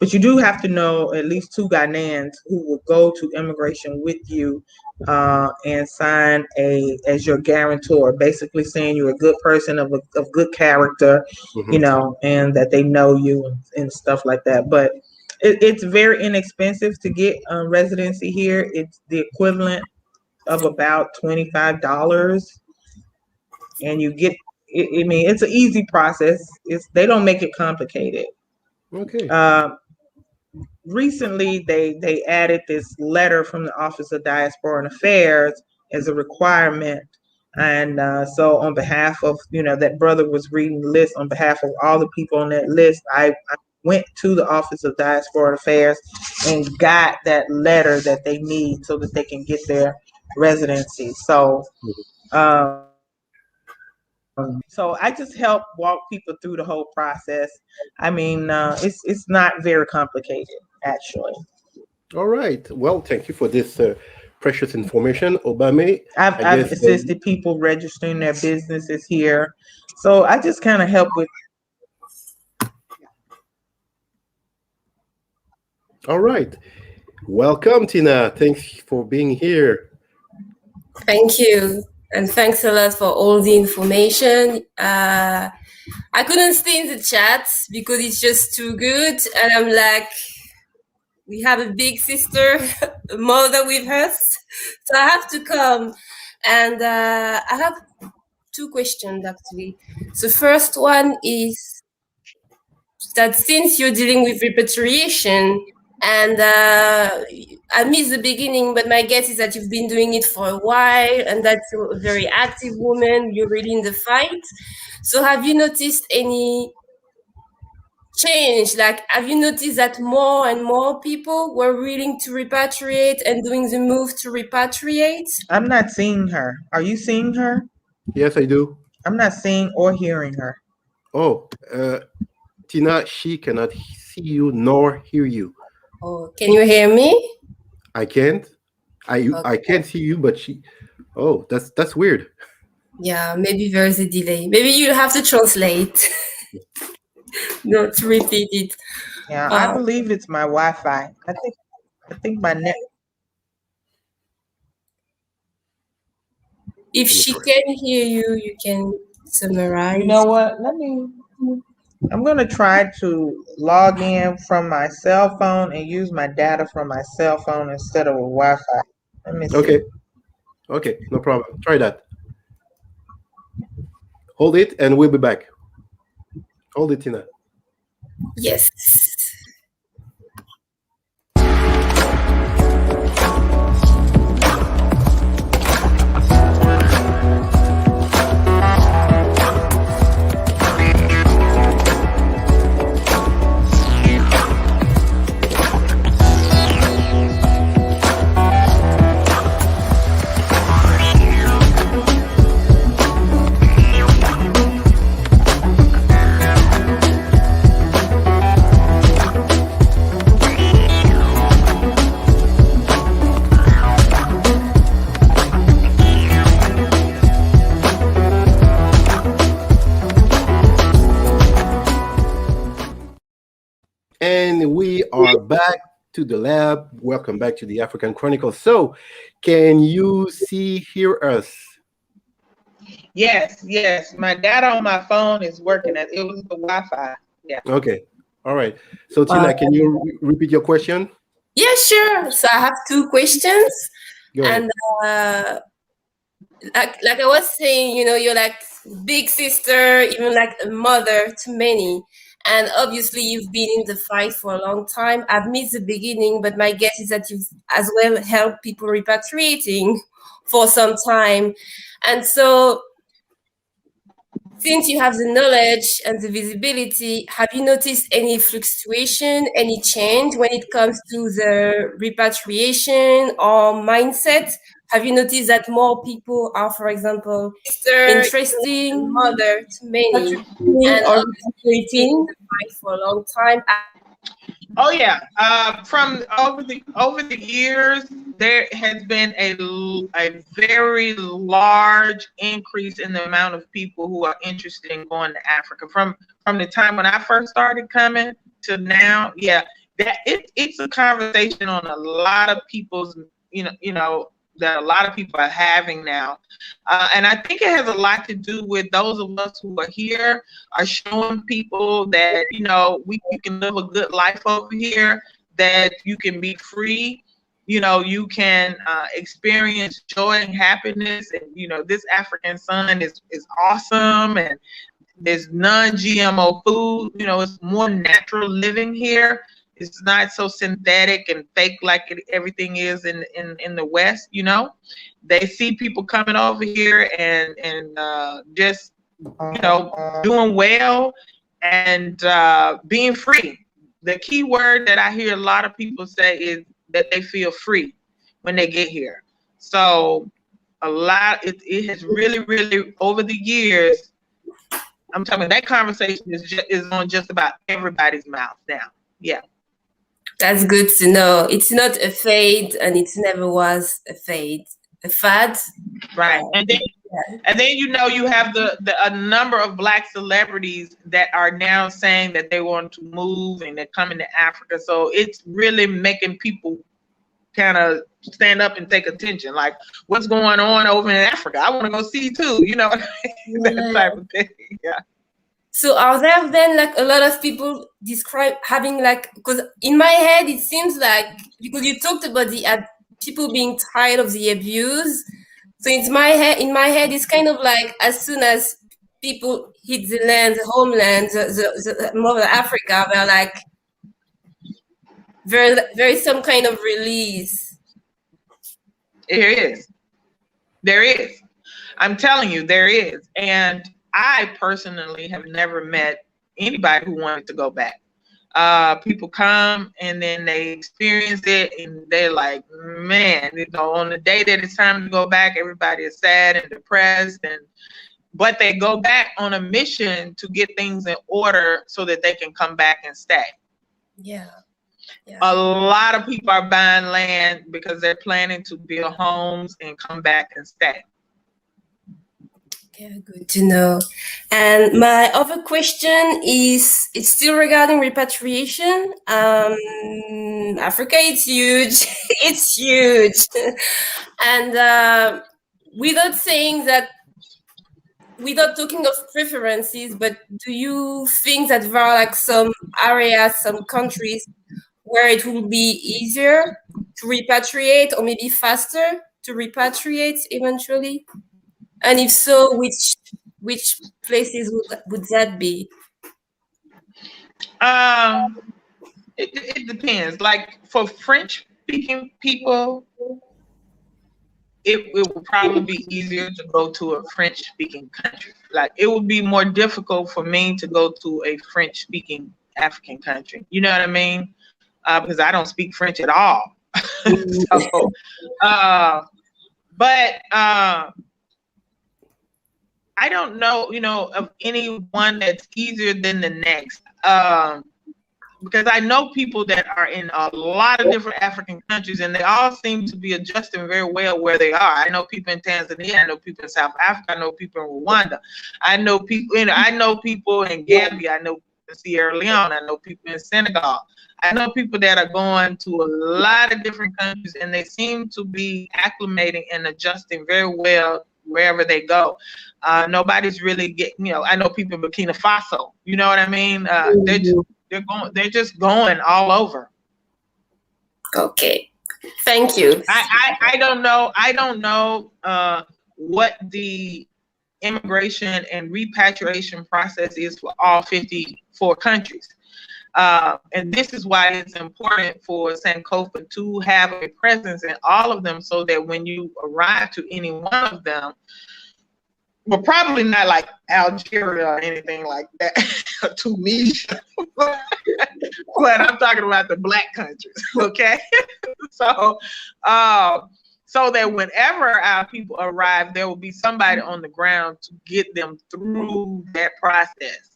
But you do have to know at least two Ghanaians who will go to immigration with you and sign as your guarantor, basically saying you're a good person of good character, Mm-hmm. and that they know you and stuff like that. But it's very inexpensive to get residency here. It's the equivalent of about $25, and you get. I mean, it's an easy process. They don't make it complicated. Okay. Recently they added this letter from the Office of Diaspora and Affairs as a requirement, and so on behalf of that brother was reading the list on behalf of all the people on that list. I went to the Office of Diaspora and Affairs and got that letter that they need so that they can get their residency. Um, so I just help walk people through the whole process. I mean, it's not very complicated actually. All right. Well, thank you for this precious information, Obame. I I've guess. assisted people registering their businesses here, so I just kind of help with. All right. Welcome, Tina. Thanks for being here. Thank you. And thanks a lot for all the information. I couldn't stay in the chat because it's just too good. And I'm like, we have a big sister, a mother with us. So I have to come. And I have two questions actually. The first one is that since you're dealing with repatriation, and I missed the beginning, but my guess is that you've been doing it for a while and that you're a very active woman, you're really in the fight. So have you noticed any change? Like, have you noticed that more and more people were willing to repatriate and doing the move to repatriate? I'm not seeing her. Are you seeing her? Yes, I do. I'm not seeing or hearing her. Oh, Tina, she cannot see you nor hear you. Oh, can you hear me? I can't. I Okay. can't see you, but she. Oh, that's weird. Yeah, maybe there is a delay. Maybe you have to translate. Not to repeat it. Yeah, I believe it's my Wi-Fi. I think my net. If she can hear you, you can summarize. You know what? I'm gonna try to log in from my cell phone and use my data from my cell phone instead of a Wi-Fi. Let me see. Okay. Okay, no problem. Try that. Hold it, and we'll be back. Hold it, Tina. Yes. And we are back to the lab. Welcome back to the African Chronicles. So, can you hear us? Yes, yes. My data on my phone is working. It was the Wi-Fi. Yeah. Okay. All right. So, Tina, can you repeat your question? Yeah, sure. So I have two questions. Go ahead. And like I was saying, you're like big sister, even like a mother to many. And obviously you've been in the fight for a long time. I've missed the beginning, but my guess is that you've as well helped people repatriating for some time. And so since you have the knowledge and the visibility, have you noticed any fluctuation, any change when it comes to the repatriation or mindset? Have you noticed that more people are, for example, interesting mother to many and or repatriating the fight for a long time? Oh yeah. From over the years, there has been a very large increase in the amount of people who are interested in going to Africa. From the time when I first started coming to now, yeah, that it's a conversation on a lot of people's, that a lot of people are having now. And I think it has a lot to do with those of us who are here are showing people that, you can live a good life over here, that you can be free, you can experience joy and happiness. And, this African sun is awesome. And there's non-GMO food, it's more natural living here. It's not so synthetic and fake like everything is in the West. They see people coming over here and just doing well and being free. The key word that I hear a lot of people say is that they feel free when they get here. So it has really over the years. I'm talking that conversation is on just about everybody's mouth now. Yeah. That's good to know. It's not a fad, and it never was a fad. A fad. Right. And then you have a number of Black celebrities that are now saying that they want to move and they're coming to Africa. So it's really making people kind of stand up and take attention. Like, what's going on over in Africa? I want to go see too, that type of thing. Yeah. So are there then like a lot of people describe having like, because in my head it seems like, because you talked about the people being tired of the abuse. So in my head it's kind of like as soon as people hit the land, the homeland, the Mother Africa, they're like there is some kind of release. There is. I'm telling you, there is. And I personally have never met anybody who wanted to go back. People come and then they experience it and they're like, man, on the day that it's time to go back, everybody is sad and depressed, but they go back on a mission to get things in order so that they can come back and stay. Yeah. A lot of people are buying land because they're planning to build homes and come back and stay. Yeah, good to know. And my other question is, it's still regarding repatriation. Africa, it's huge. It's huge. And without saying that without talking of preferences, but do you think that there are like some areas, some countries where it will be easier to repatriate or maybe faster to repatriate eventually? And if so, which places would that be? It depends. Like for French speaking people, it will probably be easier to go to a French speaking country. Like it would be more difficult for me to go to a French speaking African country. You know what I mean? Because I don't speak French at all. So, but I don't know, of any one that's easier than the next. Because I know people that are in a lot of different African countries, and they all seem to be adjusting very well where they are. I know people in Tanzania, I know people in South Africa, I know people in Rwanda, I know people in Gambia, I know people in Sierra Leone, I know people in Senegal. I know people that are going to a lot of different countries, and they seem to be acclimating and adjusting very well wherever they go. Nobody's really getting, I know people in Burkina Faso, you know what I mean? They're just going all over. Okay, thank you. I don't know what the immigration and repatriation process is for all 54 countries. And this is why it's important for Sankofa to have a presence in all of them, so that when you arrive to any one of them, well, probably not like Algeria or anything like that, Tunisia, but I'm talking about the Black countries, okay? So that whenever our people arrive, there will be somebody on the ground to get them through that process.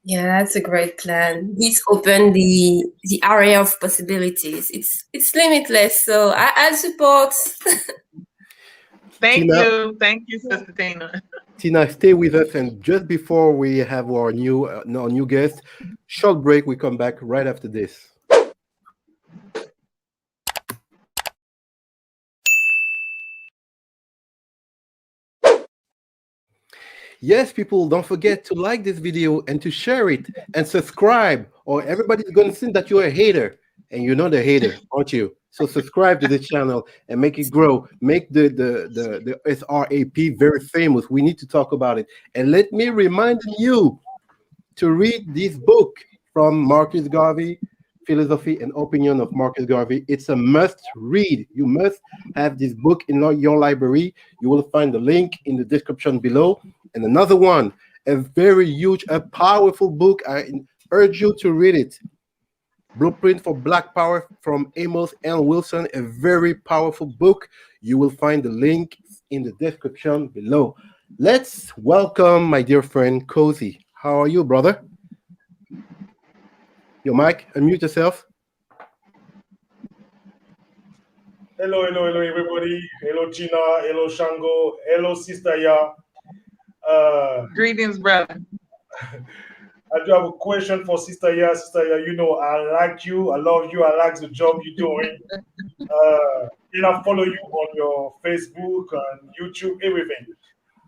Yeah, that's a great plan. This open the area of possibilities. It's limitless. So I support. Thank Tina, you, Sister Tina. Tina, stay with us, and just before we have our new guest, short break. We come back right after this. Yes, people, don't forget to like this video and to share it and subscribe, or everybody's going to think that you're a hater, and you're not a hater, aren't you? So subscribe to this channel and make it grow. Make the SRAP very famous. We need to talk about it. And let me remind you to read this book from Marcus Garvey, Philosophy and Opinion of Marcus Garvey. It's a must read. You must have this book in your library. You will find the link in the description below. And another one, a very huge, a powerful book. I urge you to read it. Blueprint for Black Power from Amos L. Wilson, a very powerful book. You will find the link in the description below. Let's welcome my dear friend, Cozy. How are you, brother? Your mic, unmute yourself. Hello, everybody. Hello, Gina. Hello, Shango. Hello, Sister Ya. Greetings, brother. I do have a question for Sister Ya. Sister Ya, I like you. I love you. I like the job you're doing. And I follow you on your Facebook and YouTube, everything.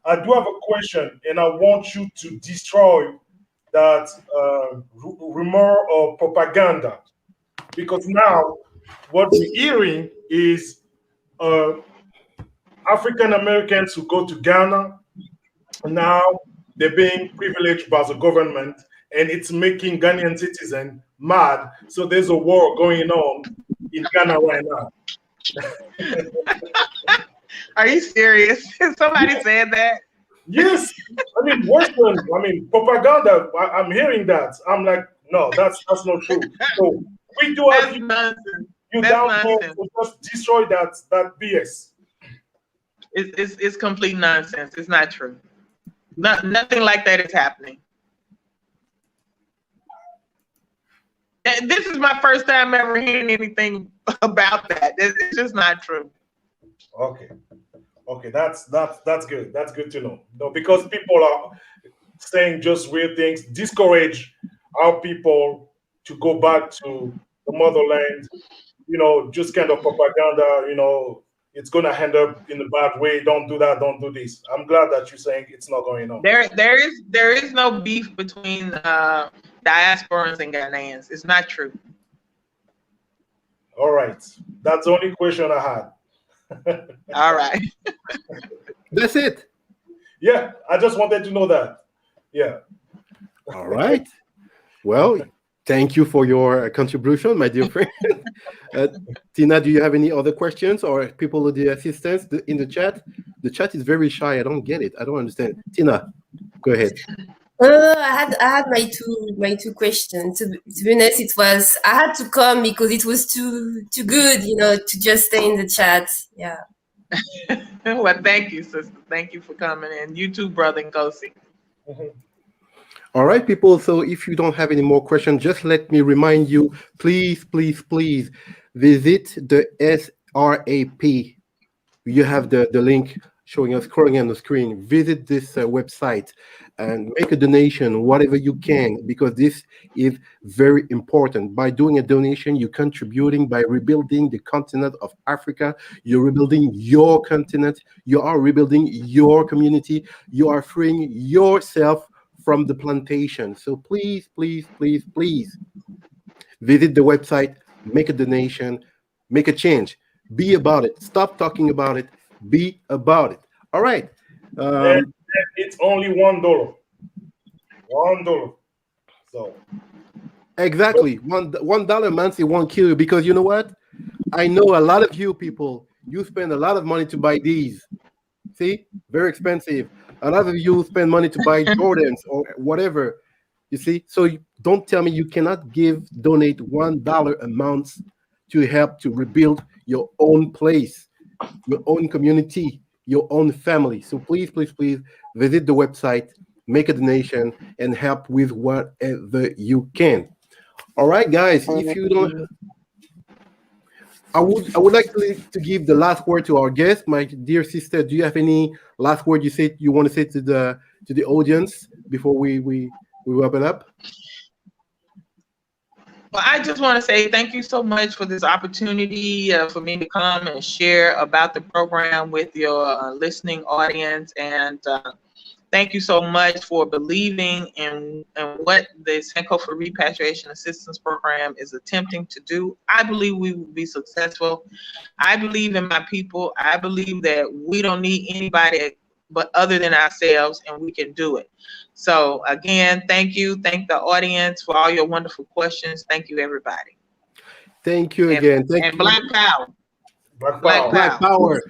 I do have a question, and I want you to destroy that rumor of propaganda, because now what we're hearing is African Americans who go to Ghana, now they're being privileged by the government, and it's making Ghanaian citizens mad. So there's a war going on in Ghana right now. Are you serious? Somebody said that? Yes. Propaganda. I'm hearing that. I'm like, no, that's not true. So we do have you down to just destroy that BS. It's complete nonsense. It's not true. Nothing like that is happening. This is my first time ever hearing anything about that. It's just not true. Okay, that's good. That's good to know. No, because people are saying just weird things, discourage our people to go back to the motherland. Just kind of propaganda. it's gonna end up in a bad way. Don't do that. Don't do this. I'm glad that you're saying it's not going on. There is no beef between diasporans and Ghanaians. It's not true. All right, that's the only question I had. All right. That's it. Yeah, I just wanted to know that. Yeah. All right. Well, thank you for your contribution, my dear friend. Tina, do you have any other questions or people with the assistance in the chat? The chat is very shy. I don't get it. I don't understand. Tina, go ahead. I had my two questions. To be honest, I had to come because it was too good, to just stay in the chat. Yeah. Well, thank you, sister. Thank you for coming in. You too, brother Nkosi. All right, people. So if you don't have any more questions, just let me remind you, please visit the SRAP. You have the link scrolling on the screen. Visit this website and make a donation, whatever you can, because this is very important. By doing a donation, you're contributing by rebuilding the continent of Africa. You're rebuilding your continent. You are rebuilding your community. You are freeing yourself from the plantation. So please visit the website, make a donation, make a change. Be about it. Stop talking about it. Be about it. All right. And it's only $1. $1. So exactly. $1 monthly won't kill you, because you know what? I know a lot of you people, you spend a lot of money to buy these. See? Very expensive. A lot of you spend money to buy Jordans or whatever. You see? So don't tell me you cannot donate $1 a month to help to rebuild your own place, your own community, your own family. So please visit the website, make a donation, and help with whatever you can. All right, guys. If you don't, I would like to give the last word to our guest, my dear sister. Do you have any last word you want to say to the audience before we wrap it up? Well, I just want to say thank you so much for this opportunity for me to come and share about the program with your listening audience. And thank you so much for believing in what the Sankofa Repatriation Assistance Program is attempting to do. I believe we will be successful. I believe in my people. I believe that we don't need anybody but other than ourselves, and we can do it. So again, thank you. Thank the audience for all your wonderful questions. Thank you, everybody. Thank you again. Thank you. Black Power. Black Power.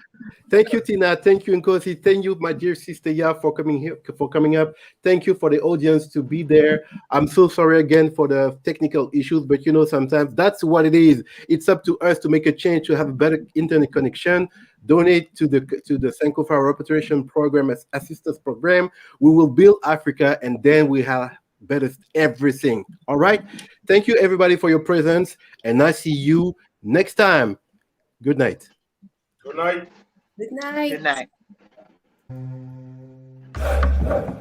Thank you, Tina. Thank you, Nkosi. Thank you, my dear sister Ya, for coming up. Thank you for the audience to be there. I'm so sorry again for the technical issues, but sometimes that's what it is. It's up to us to make a change, to have a better internet connection. Donate to the Sankofa Repatriation Program as assistance program. We will build Africa, and then we have better everything. All right. Thank you, everybody, for your presence, and I see you next time. Good night. Good night. Good night. Good night.